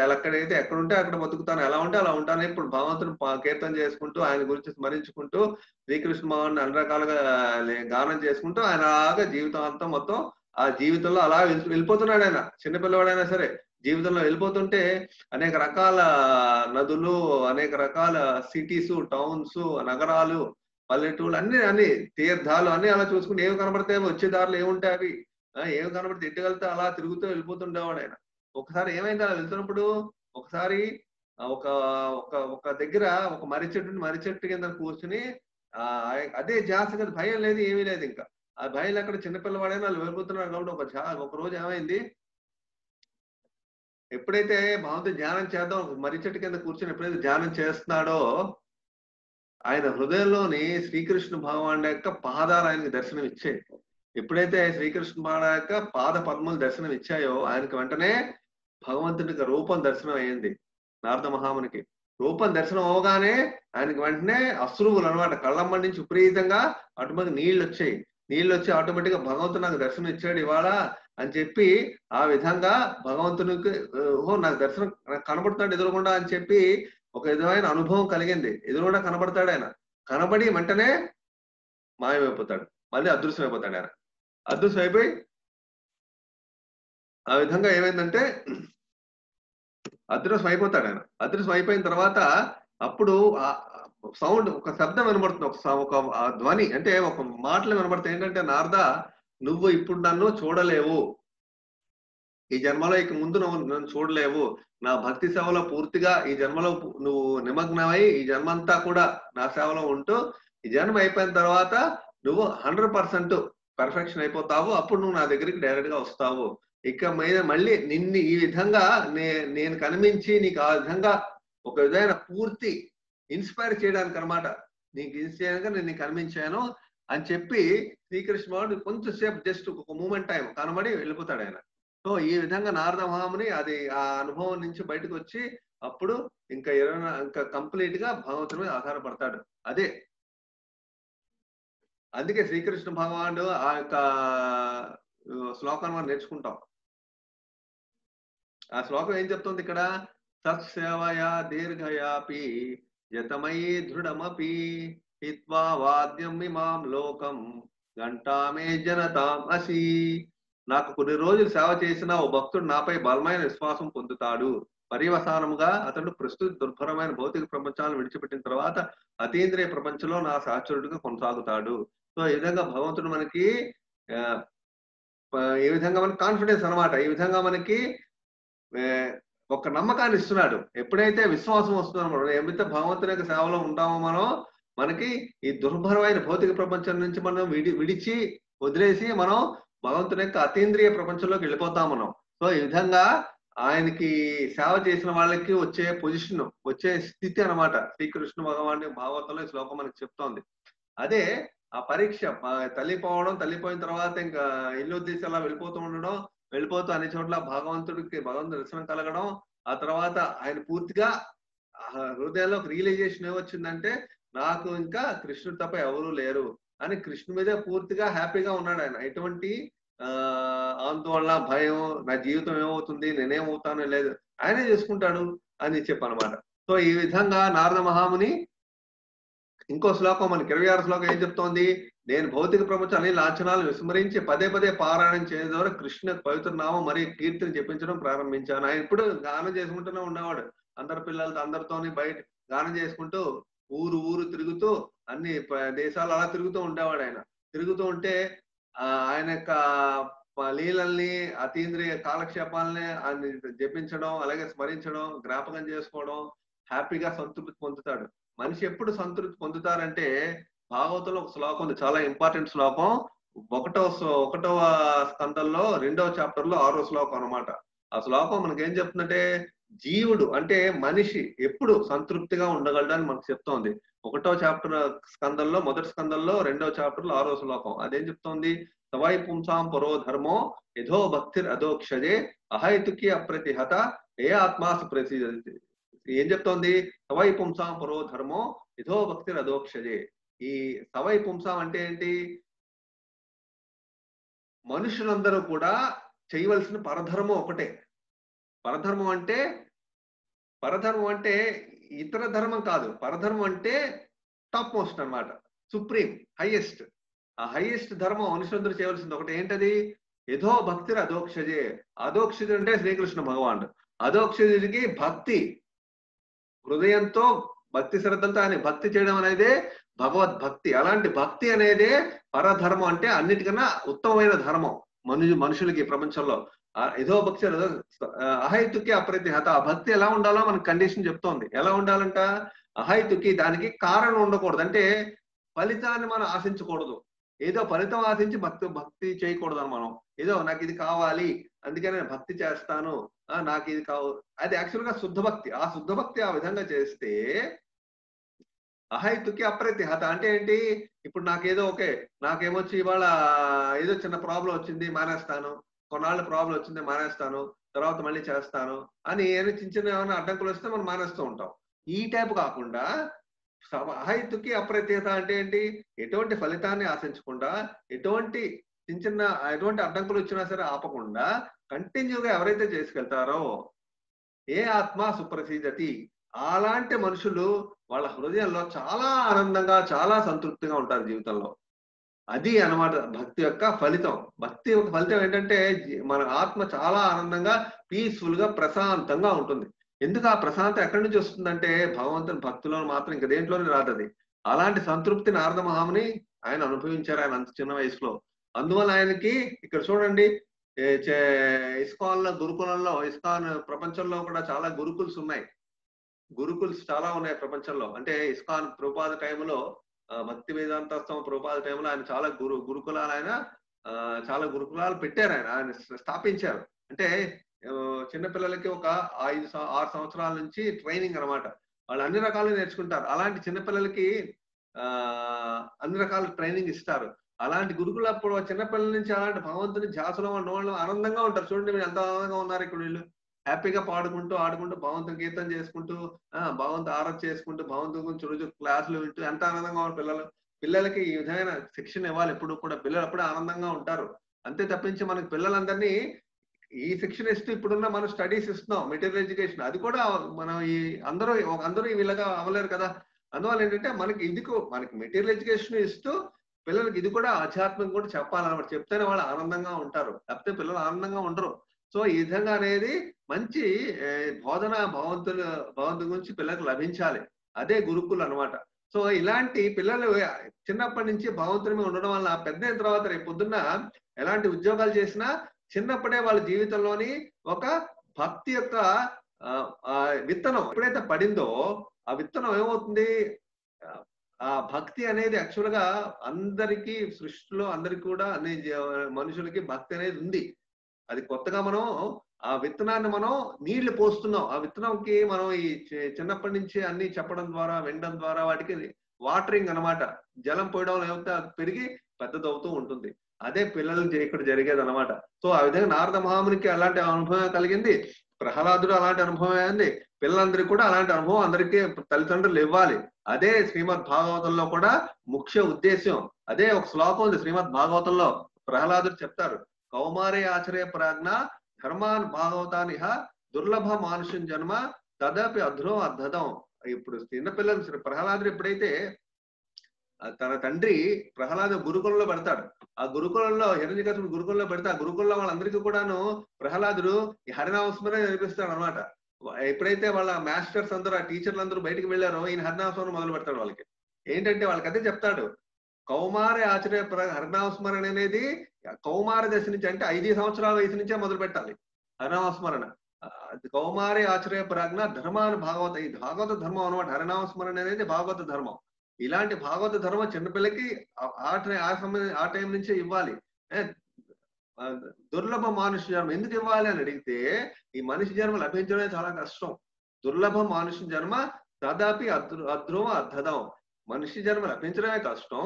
ఎక్కడుంటే అక్కడ బతుకుతాను, ఎలా ఉంటే అలా ఉంటాను. ఇప్పుడు భగవంతుని కీర్తన చేసుకుంటూ ఆయన గురించి స్మరించుకుంటూ శ్రీకృష్ణ భగవాన్ని అన్ని రకాలుగా గానం చేసుకుంటూ ఆయన అలాగా జీవితం అంతా మొత్తం ఆ జీవితంలో అలా వెళ్ళిపోతున్నాడు. ఆయన చిన్నపిల్లవాడైనా సరే జీవితంలో వెళ్ళిపోతుంటే అనేక రకాల నదులు, అనేక రకాల సిటీస్, టౌన్స్, నగరాలు, పల్లెటూళ్ళు అన్ని తీర్థాలు అన్ని అలా చూసుకుంటే ఏమి కనబడితే వచ్చే దారిలో ఏముంటాయి అవి, ఏమి కనబడితే ఎట్టుకెళ్తే అలా తిరుగుతూ వెళ్ళిపోతుండేవాడు ఆయన. ఒకసారి ఏమైంది, అలా వెళ్తున్నప్పుడు ఒకసారి ఒక ఒక దగ్గర ఒక మర్రి చెట్టు కింద కూర్చుని అదే జాస కదా, భయం లేదు ఏమీ లేదు. ఇంకా ఆ భయం అక్కడ చిన్నపిల్లవాడైనా వాళ్ళు వెళ్ళిపోతున్నారు కాబట్టి ఒక రోజు ఏమైంది, ఎప్పుడైతే భగవంతుడు ధ్యానం చేద్దాం మర్రి చెట్టు కింద కూర్చొని ఎప్పుడైతే ధ్యానం చేస్తున్నాడో ఆయన హృదయంలోని శ్రీకృష్ణ భగవాన్ యొక్క పాదాలు ఆయనకు దర్శనం ఇచ్చాయి. ఎప్పుడైతే శ్రీకృష్ణ భగవాన్ యొక్క పాద పద్మలు దర్శనం ఇచ్చాయో ఆయనకు వెంటనే భగవంతునికి రూపం దర్శనం అయ్యింది. నారద మహామునికి రూపం దర్శనం అవగానే ఆయనకి వెంటనే అశ్రువులు అనమాట, కళ్ళమ్మ నుంచి విపరీతంగా అటుమతి నీళ్ళు వచ్చి ఆటోమేటిక్ గా భగవంతుడు నాకు దర్శనం ఇచ్చాడు ఇవాళ అని చెప్పి ఆ విధంగా భగవంతునికి నాకు దర్శనం కనబడుతున్నాడు ఎదురుగుండా అని చెప్పి ఒక విధమైన అనుభవం కలిగింది. ఎదురుగుండా కనబడతాడు ఆయన, కనబడి వెంటనే మాయమైపోతాడు, మళ్ళీ అదృశ్యం అయిపోతాడు ఆయన. అదృశ్యం అయిపోయి ఆ విధంగా ఏమైందంటే అదృశ్యం అయిపోతాడు ఆయన. అదృశ్యం అయిపోయిన తర్వాత అప్పుడు సౌండ్, ఒక శబ్దం వినబడుతుంది, ఒక ధ్వని అంటే ఒక మాటలు వినబడతాయి. ఏంటంటే, నారద నువ్వు ఇప్పుడు నన్ను చూడలేవు, ఈ జన్మలో ఇక ముందు నన్ను చూడలేవు, నా భక్తి సేవలో పూర్తిగా ఈ జన్మలో నువ్వు నిమగ్నమై ఈ జన్మంతా కూడా నా సేవలో ఉంటూ ఈ జన్మ అయిపోయిన తర్వాత నువ్వు 100% పర్ఫెక్షన్ అయిపోతావు. అప్పుడు నువ్వు నా దగ్గరికి డైరెక్ట్ గా వస్తావు. ఇక మీద మళ్ళీ నిన్ను ఈ విధంగా నేను కనిపించి నీకు ఆ విధంగా ఒక విధమైన పూర్తి ఇన్స్పైర్ చేయడానికి అనమాట, నీకు ఇన్స్పైర్గా నేను కనిపించాను అని చెప్పి శ్రీకృష్ణ వాడు కొంచెంసేపు జస్ట్ ఒక మూమెంట్ టైం కనబడి వెళ్ళిపోతాడు ఆయన. సో ఈ విధంగా నారద మహాముని అది ఆ అనుభవం నుంచి బయటకు వచ్చి అప్పుడు ఇంకా కంప్లీట్ గా భగవంతుని మీద ఆధారపడతాడు. అదే అందుకే శ్రీకృష్ణ భగవానుడు ఆ యొక్క శ్లోకాన్ని మనం నేర్చుకుంటాం. ఆ శ్లోకం ఏం చెప్తుంది ఇక్కడ, తత్సేవయా దీర్ఘయాపి యతమయీ దృఢమపి హిత్వా వాద్యం ఇమాం లోకం గంటామే జనతాం అసి. నాకు కొన్ని రోజులు సేవ చేసిన ఓ భక్తుడు నాపై బలమైన విశ్వాసం పొందుతాడు. పర్యవసానముగా అతడు ప్రస్తుత దుర్భరమైన భౌతిక ప్రపంచాలను విడిచిపెట్టిన తర్వాత అతీంద్రియ ప్రపంచంలో నా సహచరుడిగా కొనసాగుతాడు. సో ఈ విధంగా భగవంతుడు మనకి ఈ విధంగా మనకి కాన్ఫిడెన్స్ అనమాట. ఈ విధంగా మనకి ఒక నమ్మకాన్ని ఇస్తున్నాడు. ఎప్పుడైతే విశ్వాసం వస్తుందో మనం ఏమైతే భగవంతుని యొక్క సేవలో ఉంటామో మనం, మనకి ఈ దుర్భరమైన భౌతిక ప్రపంచం నుంచి మనం విడిచి వదిలేసి మనం భగవంతుని యొక్క అతీంద్రియ ప్రపంచంలోకి వెళ్ళిపోతాం మనం. సో ఈ విధంగా ఆయనకి సేవ చేసిన వాళ్ళకి వచ్చే పొజిషన్, వచ్చే స్థితి అనమాట శ్రీకృష్ణ భగవాన్ భాగవతంలో ఈ శ్లోకం మనకి చెప్తోంది. అదే ఆ పరీక్ష, తల్లిపోవడం, తల్లిపోయిన తర్వాత ఇంకా ఇల్లు ఉద్దేశం అలా వెళ్ళిపోతూ ఉండడం, వెళ్ళిపోతూ అన్ని చోట్ల భగవంతుడి దర్శనం కలగడం, ఆ తర్వాత ఆయన పూర్తిగా హృదయంలో రియలైజేషన్ ఏమొచ్చిందంటే నాకు ఇంకా కృష్ణుడు తప్ప ఎవరూ లేరు అని కృష్ణుడి మీదే పూర్తిగా హ్యాపీగా ఉన్నాడు ఆయన. ఎటువంటి ఆందోళన, భయం, నా జీవితం ఏమవుతుంది, నేనేమవుతానో లేదు, ఆయనే చేసుకుంటాడు అని చెప్పనమాట. సో ఈ విధంగా నారద మహాముని ఇంకో శ్లోకం మనకి 26 శ్లోకం ఏం చెప్తోంది, నేను భౌతిక ప్రపంచం అన్ని లాంఛనాలను విస్మరించి పదే పదే పారాయణం చేయడం ద్వారా కృష్ణ పవిత్ర నామం మరియు కీర్తిని చెప్పించడం ప్రారంభించాను. ఆయన ఇప్పుడు గానం చేసుకుంటూనే ఉండేవాడు. అందరి పిల్లలతో అందరితోని బయట గానం చేసుకుంటూ ఊరు ఊరు తిరుగుతూ అన్ని దేశాలు అలా తిరుగుతూ ఉండేవాడు. ఆయన తిరుగుతూ ఉంటే ఆయన యొక్క లీలల్ని, అతీంద్రియ కాలక్షేపాలని ఆయన జపించడం, అలాగే స్మరించడం, జ్ఞాపకం చేసుకోవడం, హ్యాపీగా సంతృప్తి పొందుతాడు. మనిషి ఎప్పుడు సంతృప్తి పొందుతారంటే భాగవతంలో ఒక శ్లోకం ఉంది, చాలా ఇంపార్టెంట్ శ్లోకం. 1వ స్కందంలో 2వ చాప్టర్ లో 6వ శ్లోకం అనమాట. ఆ శ్లోకం మనకి ఏం చెప్తుందంటే జీవుడు అంటే మనిషి ఎప్పుడు సంతృప్తిగా ఉండగలడని మనకు చెప్తోంది. 1వ చాప్టర్ స్కందంలో, మొదటి స్కందంలో 2వ చాప్టర్ లో 6వ శ్లోకం అదేం చెప్తోంది, సవై పుంసాం పరో ధర్మో యథో భక్తిర్ అధోక్షజే అహైతుకి అప్రతిహత ఏ ఆత్మాసు ప్రసిద్ధి. ఏం చెప్తోంది, సవై పుంసాం పరో ధర్మో యథో భక్తిర్ అధోక్షజే. ఈ సవై పుంసాం అంటే ఏంటి, మనుషులందరూ కూడా చేయవలసిన పరధర్మం ఒకటే. పరధర్మం అంటే ఇతర ధర్మం కాదు. పరధర్మం అంటే టాప్ మోస్ట్ అన్నమాట, సుప్రీం, హైయెస్ట్. ఆ హైయెస్ట్ ధర్మం మనుషులందరూ చేయవలసింది ఒకటి. ఏంటది, యథో భక్తిర్ అధోక్షజే. అధోక్షజుడు అంటే శ్రీకృష్ణ భగవానుడు. అధోక్షజుడికి భక్తి, హృదయంతో భక్తి శ్రద్ధలతో ఆయన భక్తి చేయడం అనేది భగవద్భక్తి. అలాంటి భక్తి అనేదే పరధర్మం, అంటే అన్నిటికన్నా ఉత్తమమైన ధర్మం మనుషులకి ప్రపంచంలో. ఏదో భక్తి అహైతుకి అప్రతిహత. ఆ భక్తి ఎలా ఉండాలో మనకు కండిషన్ చెప్తోంది. ఎలా ఉండాలంట, అహైతుకి, దానికి కారణం ఉండకూడదు. అంటే ఫలితాన్ని మనం ఆశించకూడదు. ఏదో ఫలితం ఆశించి భక్తి చేయకూడదు మనం. ఏదో నాకు ఇది కావాలి అందుకే నేను భక్తి చేస్తాను, నాకు ఇది అది యాక్చువల్ గా శుద్ధ భక్తి. ఆ శుద్ధ భక్తి ఆ విధంగా చేస్తే అహైతుకి అప్రతిహత అంటే ఏంటి, ఇప్పుడు నాకేదో నాకేమొచ్చి ఇవాళ ఏదో చిన్న ప్రాబ్లం వచ్చింది మానేస్తాను, కొన్నాళ్ళు ప్రాబ్లం వచ్చింది మానేస్తాను, తర్వాత మళ్ళీ చేస్తాను అని చిన్న చిన్న ఏమైనా అడ్డంకులు వస్తే మనం మానేస్తూ ఉంటాం. ఈ టైప్ కాకుండా అహైతుకి అప్రతిహత అంటే ఏంటి, ఎటువంటి ఫలితాన్ని ఆశించకుండా, ఎటువంటి అడ్డంకులు వచ్చినా సరే ఆపకుండా కంటిన్యూగా ఎవరైతే చేసుకెళ్తారో ఏ ఆత్మ సుప్రసిద్ధతి, అలాంటి మనుషులు వాళ్ళ హృదయంలో చాలా ఆనందంగా, చాలా సంతృప్తిగా ఉంటారు జీవితంలో. అది అన్నమాట భక్తి యొక్క ఫలితం. భక్తి యొక్క ఫలితం ఏంటంటే మన ఆత్మ చాలా ఆనందంగా, పీస్ఫుల్ గా, ప్రశాంతంగా ఉంటుంది. ఎందుకు ఆ ప్రశాంతం ఎక్కడి నుంచి వస్తుందంటే భగవంతుని భక్తిలో మాత్రం, ఇంకా దేంట్లోనే రాదది. అలాంటి సంతృప్తి నారద మహాముని ఆయన అనుభవించారు ఆయన అంత చిన్న వయసులో. అందువల్ల ఆయనకి ఇక్కడ చూడండి, ఇస్కాన్ గురుకులంలో, ఇస్కాన్ ప్రపంచంలో కూడా చాలా గురుకుల్స్ ఉన్నాయి. గురుకుల్స్ చాలా ఉన్నాయి ప్రపంచంలో. అంటే ఇస్కాన్ ప్రభుపాద టైంలో, భక్తి వేదాంతస్థం ప్రభుపాద టైంలో ఆయన చాలా గురుకులాలు ఆయన చాలా గురుకులాలు పెట్టారు. ఆయన స్థాపించారు. అంటే చిన్నపిల్లలకి ఒక 5-6 సంవత్సరాల నుంచి ట్రైనింగ్ అనమాట. వాళ్ళు అన్ని రకాలు నేర్చుకుంటారు. అలాంటి చిన్నపిల్లలకి అన్ని రకాల ట్రైనింగ్ ఇస్తారు. అలాంటి గురుకులప్పుడు చిన్నపిల్లల నుంచి అలాంటి భగవంతుని ధ్యాసలో ఉన్నవాళ్ళు ఆనందంగా ఉంటారు. చూడండి మీరు ఎంత ఆనందంగా ఉన్నారు ఇక్కడ వీళ్ళు. హ్యాపీగా పాడుకుంటూ, ఆడుకుంటూ, భగవంతుని కీర్తన చేసుకుంటూ, భగవంతు ఆరాధన చేసుకుంటూ, భగవంతుని గురించి రోజు క్లాసులు వింటూ ఎంత ఆనందంగా ఉన్నారు పిల్లలకి ఈ విధమైన శిక్షణ ఇవ్వాలి. ఎప్పుడు కూడా పిల్లలు అప్పుడే ఆనందంగా ఉంటారు. అంతే తప్పించి మనకి పిల్లలందరినీ ఈ శిక్షణ ఇస్తూ ఇప్పుడున్న మనం స్టడీస్ ఇస్తున్నాం, మెటీరియల్ ఎడ్యుకేషన్. అది కూడా మనం ఈ అందరూ వీళ్ళగా అవ్వలేరు కదా. అందువల్ల ఏంటంటే మనకి మెటీరియల్ ఎడ్యుకేషన్ ఇస్తూ పిల్లలకి ఇది కూడా ఆధ్యాత్మికం కూడా చెప్పాలన్నమాట. చెప్తేనే వాళ్ళు ఆనందంగా ఉంటారు. లేకపోతే పిల్లలు ఆనందంగా ఉండరు. సో ఈ విధంగా అనేది మంచి బోధన భగవంతుడి గురించి పిల్లలకు లభించాలి. అదే గురుకులు అన్నమాట. సో ఇలాంటి పిల్లలు చిన్నప్పటి నుంచి భగవంతుడి మీద ఉండడం వల్ల పెద్దయిన తర్వాత రేపు పొద్దున్న ఎలాంటి ఉద్యోగాలు చేసినా చిన్నప్పుడే వాళ్ళ జీవితంలోని ఒక భక్తి యొక్క విత్తనం ఎప్పుడైతే పడిందో ఆ విత్తనం ఏమవుతుంది, ఆ భక్తి అనేది యాక్చువల్ గా అందరికీ సృష్టిలో అందరికి కూడా అన్ని మనుషులకి భక్తి అనేది ఉంది. అది కొత్తగా మనం ఆ విత్తనాన్ని మనం నీళ్లు పోస్తున్నాం. ఆ విత్తనంకి మనం ఈ చిన్నప్పటి నుంచి అన్ని చెప్పడం ద్వారా వినడం ద్వారా వాటికి వాటరింగ్ అన్నమాట. జలం పోయడం లేకపోతే అది పెరిగి పెద్దదవుతూ ఉంటుంది. అదే పిల్లలకి ఇక్కడ జరిగేది అనమాట. సో ఆ విధంగా నారద మహామునికి అలాంటి అనుభవం కలిగింది, ప్రహ్లాదుడు అలాంటి అనుభవం అయింది. పిల్లలందరికీ కూడా అలాంటి అనుభవం అందరికీ తల్లిదండ్రులు ఇవ్వాలి. అదే శ్రీమద్ భాగవతంలో కూడా ముఖ్య ఉద్దేశం. అదే ఒక శ్లోకం ఉంది శ్రీమద్ భాగవతంలో. ప్రహ్లాదుడు చెప్తారు, కౌమారే ఆచర్య ప్రాజ్ఞ ధర్మాన్ భాగవతానిహ దుర్లభ మానుషం జన్మ తదపి అధ్రో అర్ధదం. ఇప్పుడు చిన్నపిల్లలు ప్రహ్లాదుడు ఎప్పుడైతే తన తండ్రి ప్రహ్లాద గురుకులంలో పెడతాడు, ఆ గురుకులంలో హిరణ్యకశిపుడు గురుకులంలో పెడితే ఆ గురుకులంలో వాళ్ళందరికీ కూడాను ప్రహ్లాదుడు ఈ హరినామస్మరణ నేర్పిస్తాడు అనమాట. ఎప్పుడైతే వాళ్ళ మాస్టర్స్ అందరూ ఆ టీచర్లు అందరూ బయటకు వెళ్ళారో ఈయన హరినామస్మరణ మొదలు పెడతాడు వాళ్ళకి. ఏంటంటే వాళ్ళకి అదే చెప్తాడు, కౌమార ఆచర్య హరినామస్మరణ అనేది కౌమార దశ నుంచి అంటే 5 సంవత్సరాల వయసు నుంచే మొదలు పెట్టాలి హరినామస్మరణ. కౌమారే ఆచర్య ప్రాజ్ఞ ధర్మాన్ని భాగవత, ఈ భాగవత ధర్మం అనమాట. హరినామస్మరణ అనేది భాగవత ధర్మం. ఇలాంటి భాగవత ధర్మం చిన్నపిల్లకి ఆ టైం నుంచే ఇవ్వాలి. దుర్లభ మానుష జన్మ ఎందుకు ఇవ్వాలి అని అడిగితే ఈ మనిషి జన్మ లభించడమే చాలా కష్టం. దుర్లభ మానుష జన్మ దాదాపు అధ్రువ అర్ధదం. మనిషి జన్మ లభించడమే కష్టం.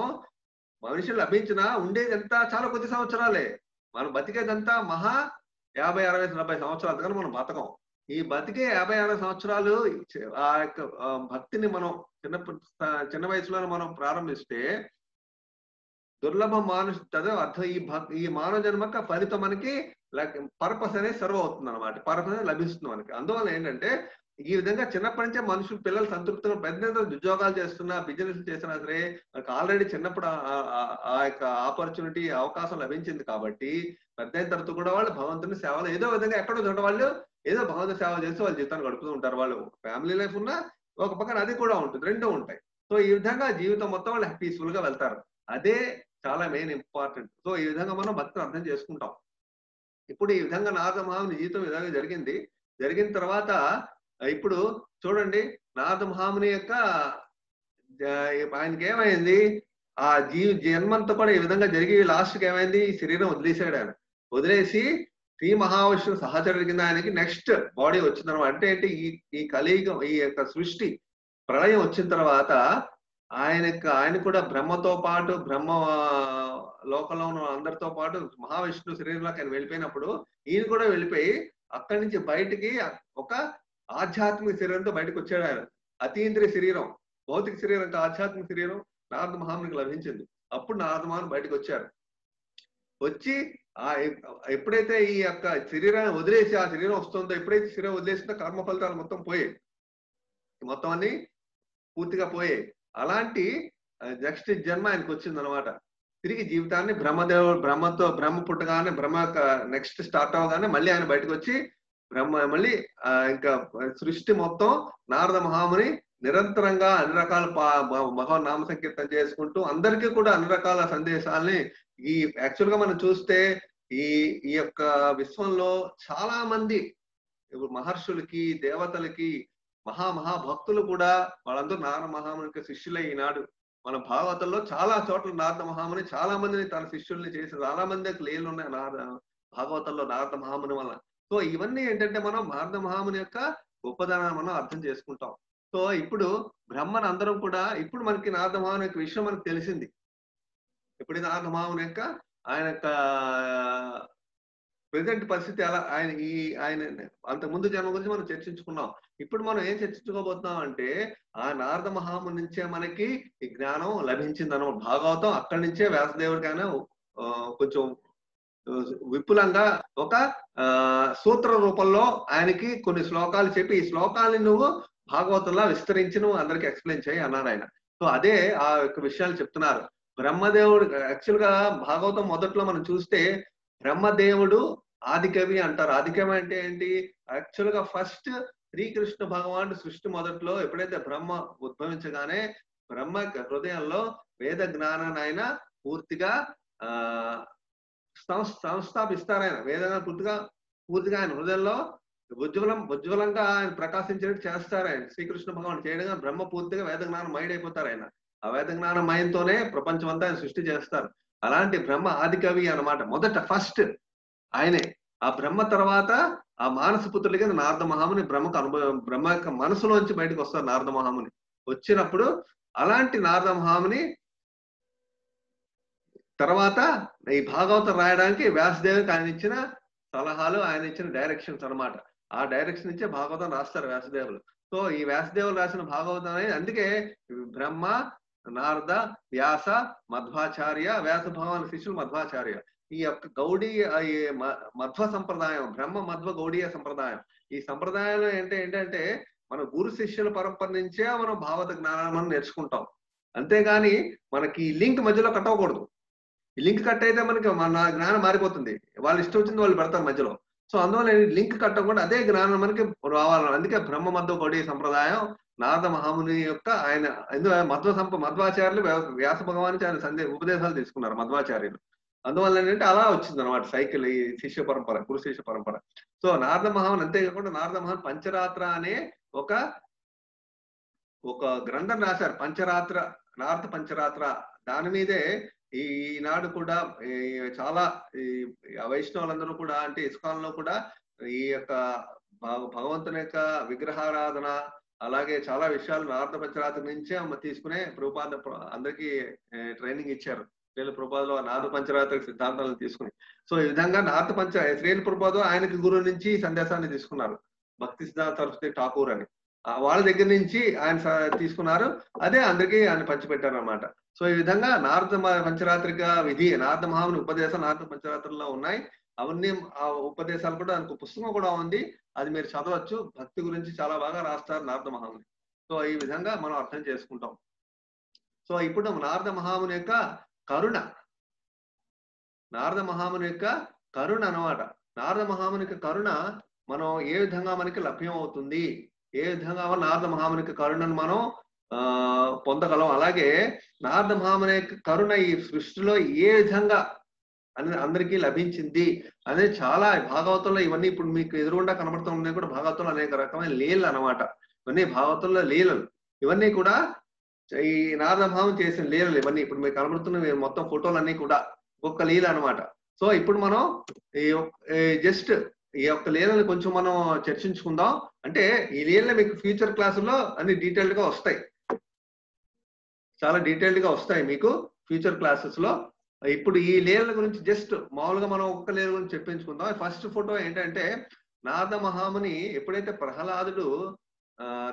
మనిషి లభించినా ఉండేది ఎంత చాలా కొద్ది సంవత్సరాలే. మనం బతికేదంతా మహా 50, 60, 70 సంవత్సరాలు. అందుకని మనం బతకం. ఈ బతికే 50, 60 సంవత్సరాలు ఆ యొక్క భక్తిని మనం చిన్న వయసులోనే మనం ప్రారంభిస్తే దుర్లభ మానుష అర్థం ఈ మానవ జన్మక ఫలితం మనకి పర్పస్ అనేది సర్వ్ అవుతుంది అనమాట. పర్పస్ అనేది లభిస్తుంది మనకి. అందువల్ల ఏంటంటే ఈ విధంగా చిన్నప్పటి నుంచే మనుషులు పిల్లలు సంతృప్తిగా పెద్ద ఉద్యోగాలు చేస్తున్నా బిజినెస్ చేసినా సరే మనకు ఆల్రెడీ చిన్నప్పుడు ఆ యొక్క ఆపర్చునిటీ అవకాశం లభించింది కాబట్టి పెద్ద తర్వాత కూడా వాళ్ళు భగవంతుని సేవలు ఏదో విధంగా ఎక్కడో చోట వాళ్ళు ఏదో భగవంతుని సేవ చేసి వాళ్ళ జీవితాన్ని గడుపుతూ ఉంటారు. వాళ్ళు ఫ్యామిలీ లైఫ్ ఉన్నా ఒక పక్కన అది కూడా ఉంటుంది, రెండూ ఉంటాయి. సో ఈ విధంగా జీవితం మొత్తం వాళ్ళు పీస్ఫుల్ గా వెళ్తారు. అదే చాలా మెయిన్ ఇంపార్టెంట్. సో ఈ విధంగా మనం భక్తిని అర్థం చేసుకుంటాం. ఇప్పుడు ఈ విధంగా నారద మహాముని జీవితం విధంగా జరిగింది. జరిగిన తర్వాత ఇప్పుడు చూడండి నారద మహాముని యొక్క ఆయనకి ఏమైంది, ఆ జన్మంతా కూడా ఈ విధంగా జరిగి లాస్ట్కి ఏమైంది, ఈ శరీరం వదిలేసాడు. ఆయన వదిలేసి శ్రీ మహావిష్ణువు సహచరుడి కింద ఆయనకి నెక్స్ట్ బాడీ వచ్చిందనమాట. అంటే ఏంటి, ఈ కలియుగం ఈ యొక్క సృష్టి ప్రళయం వచ్చిన తర్వాత ఆయన కూడా బ్రహ్మతో పాటు బ్రహ్మ లోకంలో ఉన్న అందరితో పాటు మహావిష్ణువు శరీరంలోకి ఆయన వెళ్ళిపోయినప్పుడు ఈయన కూడా వెళ్ళిపోయి అక్కడి నుంచి బయటికి ఒక ఆధ్యాత్మిక శరీరంతో బయటకు వచ్చాడు. ఆయన అతీంద్రియ శరీరం, భౌతిక శరీరం, ఆధ్యాత్మిక శరీరం నారద మహామునికి లభించింది. అప్పుడు నారద మహాముని బయటకు వచ్చారు. వచ్చి ఎప్పుడైతే ఈ యొక్క శరీరాన్ని వదిలేసి ఆ శరీరం వస్తుందో, ఎప్పుడైతే శరీరం వదిలేసిందో కర్మ ఫలితాలు మొత్తం పోయాయి, మొత్తం అన్ని పూర్తిగా పోయాయి. అలాంటి నెక్స్ట్ జన్మ ఆయనకు వచ్చింది అనమాట. తిరిగి జీవితాన్ని బ్రహ్మ పుట్టగానే బ్రహ్మ నెక్స్ట్ స్టార్ట్ అవగానే మళ్ళీ ఆయన బయటకు వచ్చి మళ్ళీ ఇంకా సృష్టి మొత్తం నారద మహాముని నిరంతరంగా అన్ని రకాల భగవన్ సంకీర్తన చేసుకుంటూ అందరికీ కూడా అన్ని రకాల సందేశాలని యాక్చువల్ గా మనం చూస్తే ఈ యొక్క విశ్వంలో చాలా మంది మహర్షులకి దేవతలకి మహాభక్తులు కూడా వాళ్ళందరూ నారద మహామునికి శిష్యులై ఈనాడు మన భాగవతంలో చాలా చోట్ల నారద మహాముని చాలా మందిని తన శిష్యుల్ని చేసి చాలా మంది లీలలు ఉన్నాయి భాగవతంలో నారద మహాముని వల్ల. సో ఇవన్నీ ఏంటంటే మనం నారద మహాముని యొక్క గొప్పదనాన్ని మనం అర్థం చేసుకుంటాం. సో ఇప్పుడు బ్రహ్మను అందరం కూడా ఇప్పుడు మనకి నారద మహాముని యొక్క విషయం మనకు తెలిసింది. ఇప్పుడు నారద మహాముని యొక్క ఆయన యొక్క ప్రెసెంట్ పరిస్థితి ఎలా, ఆయన అంత ముందు జన్మ గురించి మనం చర్చించుకున్నాం. ఇప్పుడు మనం ఏం చర్చించుకోబోతున్నాం అంటే ఆ నారద మహాముని నుంచే మనకి ఈ జ్ఞానం లభించింది అన్నమాట. భాగవతం అక్కడి నుంచే వ్యాసదేవుడికైనా కొంచెం విపులంగా ఒక సూత్ర రూపంలో ఆయనకి కొన్ని శ్లోకాలు చెప్పి, ఈ శ్లోకాలని నువ్వు భాగవతంలో విస్తరించి నువ్వు అందరికి ఎక్స్ప్లెయిన్ చేయి అన్నాడు ఆయన. సో అదే ఆ యొక్క విషయాలు చెప్తున్నారు. బ్రహ్మదేవుడు యాక్చువల్ గా భాగవతం మొదట్లో మనం చూస్తే బ్రహ్మదేవుడు ఆదికవి అంటారు. ఆదికవి అంటే ఏంటి? యాక్చువల్ గా ఫస్ట్ శ్రీకృష్ణ భగవానుడు సృష్టి మొదట్లో ఎప్పుడైతే బ్రహ్మ ఉద్భవించగానే బ్రహ్మ హృదయంలో వేద జ్ఞానాన్ని ఆయన పూర్తిగా ఆ సంస్థాపిస్తారు. వేదన పూర్తిగా ఆయన హృదయంలో ఉజ్వలంగా ఆయన ప్రకాశించినట్టు చేస్తారు. ఆయన శ్రీకృష్ణ భగవాన్ చేయడంగా బ్రహ్మ పూర్తిగా వేద జ్ఞానం మైడైపోతారు ఆయన. ఆ వేద జ్ఞానం మయంతోనే ప్రపంచం అంతా ఆయన సృష్టి చేస్తారు. అలాంటి బ్రహ్మ ఆది కవి అన్నమాట. మొదట ఫస్ట్ ఆయనే. ఆ బ్రహ్మ తర్వాత ఆ మానస పుత్రులకి నారద మహాముని బ్రహ్మ యొక్క మనసులోంచి బయటకు వస్తారు నారద మహాముని. వచ్చినప్పుడు అలాంటి నారద మహాముని తర్వాత ఈ భాగవతం రాయడానికి వ్యాసదేవునికి ఆయన ఇచ్చిన సలహాలు, ఆయన ఇచ్చిన డైరెక్షన్స్ అన్నమాట. ఆ డైరెక్షన్ ఇచ్చే భాగవతం రాస్తారు వ్యాసదేవులు. సో ఈ వ్యాసదేవులు రాసిన భాగవతం అనేది అందుకే బ్రహ్మ, నారద, వ్యాస, మధ్వాచార్య, వ్యాస భగవాన్ శిష్యులు మధ్వాచార్య. ఈ యొక్క గౌడీ మధ్వ సంప్రదాయం, బ్రహ్మ మధ్వ గౌడీయ సంప్రదాయం. ఈ సంప్రదాయం ఏంటంటే మన గురు శిష్యుల పరంపర నుంచే మనం భాగవత జ్ఞానాన్ని మనం నేర్చుకుంటాం. అంతేగాని మనకి ఈ లింక్ మధ్యలో కట్ అవ్వకూడదు. ఈ లింక్ కట్ అయితే మనకి మన జ్ఞానం మారిపోతుంది. వాళ్ళు ఇష్టం వచ్చింది వాళ్ళు పెడతారు మధ్యలో. సో అందువల్ల లింక్ కట్టకుండా అదే జ్ఞానం మనకి రావాలి. అందుకే బ్రహ్మ మధ్వ గౌడీ సంప్రదాయం నారద మహాముని యొక్క ఆయన మధ్వాచార్యులు వ్యాస భగవానికి ఆయన ఉపదేశాలు తీసుకున్నారు మధ్వాచార్యులు. అందువల్ల ఏంటంటే అలా వచ్చింది అనమాట సైకిల్ ఈ శిష్య పరంపర, గురు శిష్య పరంపర. సో నారద మహాముని అంతేకాకుండా నారద మహాన్ పంచరాత్ర అనే ఒక గ్రంథం రాశారు. నారద పంచరాత్ర. దాని మీదే ఈనాడు కూడా చాలా వైష్ణవులందరూ కూడా అంటే ఇస్కాన్లో కూడా ఈ యొక్క భగవంతుని యొక్క విగ్రహారాధన అలాగే చాలా విషయాలు నారద పంచరాత్రి నుంచే తీసుకునే ప్రభుపాద అందరికీ ట్రైనింగ్ ఇచ్చారు. శ్రీల ప్రభుపాదలో నారద పంచరాత్రి సిద్ధాంతాలను తీసుకుని. సో ఈ విధంగా శ్రీల ప్రభుపాద ఆయనకి గురువు నుంచి సందేశాన్ని తీసుకున్నారు. భక్తి సిద్ధాంత సరస్వతి ఠాకూర్ అని వాళ్ళ దగ్గర నుంచి ఆయన తీసుకున్నారు. అదే అందరికీ ఆయన పంచిపెట్టారు అన్నమాట. సో ఈ విధంగా నారద పంచరాత్రిక విధి, నారద మహాముని ఉపదేశం నారద పంచరాత్రిలో ఉన్నాయి. అవన్నీ ఆ ఉపదేశాలు కూడా దానికి పుస్తకం కూడా ఉంది. అది మీరు చదవచ్చు. భక్తి గురించి చాలా బాగా రాస్తారు నారద మహాముని. సో ఈ విధంగా మనం అర్థం చేసుకుంటాం. సో ఇప్పుడు నారద మహాముని యొక్క కరుణ, అనమాట. నారద మహాముని యొక్క కరుణ మనం ఏ విధంగా మనకి లభ్యం అవుతుంది, ఏ విధంగా నారద మహాముని యొక్క కరుణను మనం పొందగలం, అలాగే నారద మహాముని యొక్క కరుణ ఈ సృష్టిలో ఏ విధంగా అందరికీ లభించింది అనేది చాలా భాగవతంలో ఇవన్నీ ఇప్పుడు మీకు ఎదురుగుండా కనబడుతున్నాయి కూడా భాగవతంలో అనేక రకమైన లీలలు అనమాట. ఇవన్నీ భాగవతంలో లీలలు. ఇవన్నీ కూడా ఈ నారద మహాముని చేసిన లీలలు. ఇవన్నీ ఇప్పుడు మీకు కనబడుతున్న మొత్తం ఫోటోలు అన్ని కూడా ఒక్క లీల అనమాట. సో ఇప్పుడు మనం జస్ట్ ఈ యొక్క లీలని కొంచెం మనం చర్చించుకుందాం. అంటే ఈ లీలలు మీకు ఫ్యూచర్ క్లాసుల్లో అన్ని డీటెయిల్డ్ గా వస్తాయి, చాలా డీటెయిల్డ్ గా వస్తాయి మీకు ఫ్యూచర్ క్లాసెస్ లో. ఇప్పుడు ఈ లీలల గురించి జస్ట్ మామూలుగా మనం ఒక్క లీల గురించి చెప్పించుకుందాం. ఫస్ట్ ఫోటో ఏంటంటే నారద మహాముని ఎప్పుడైతే ప్రహ్లాదుడు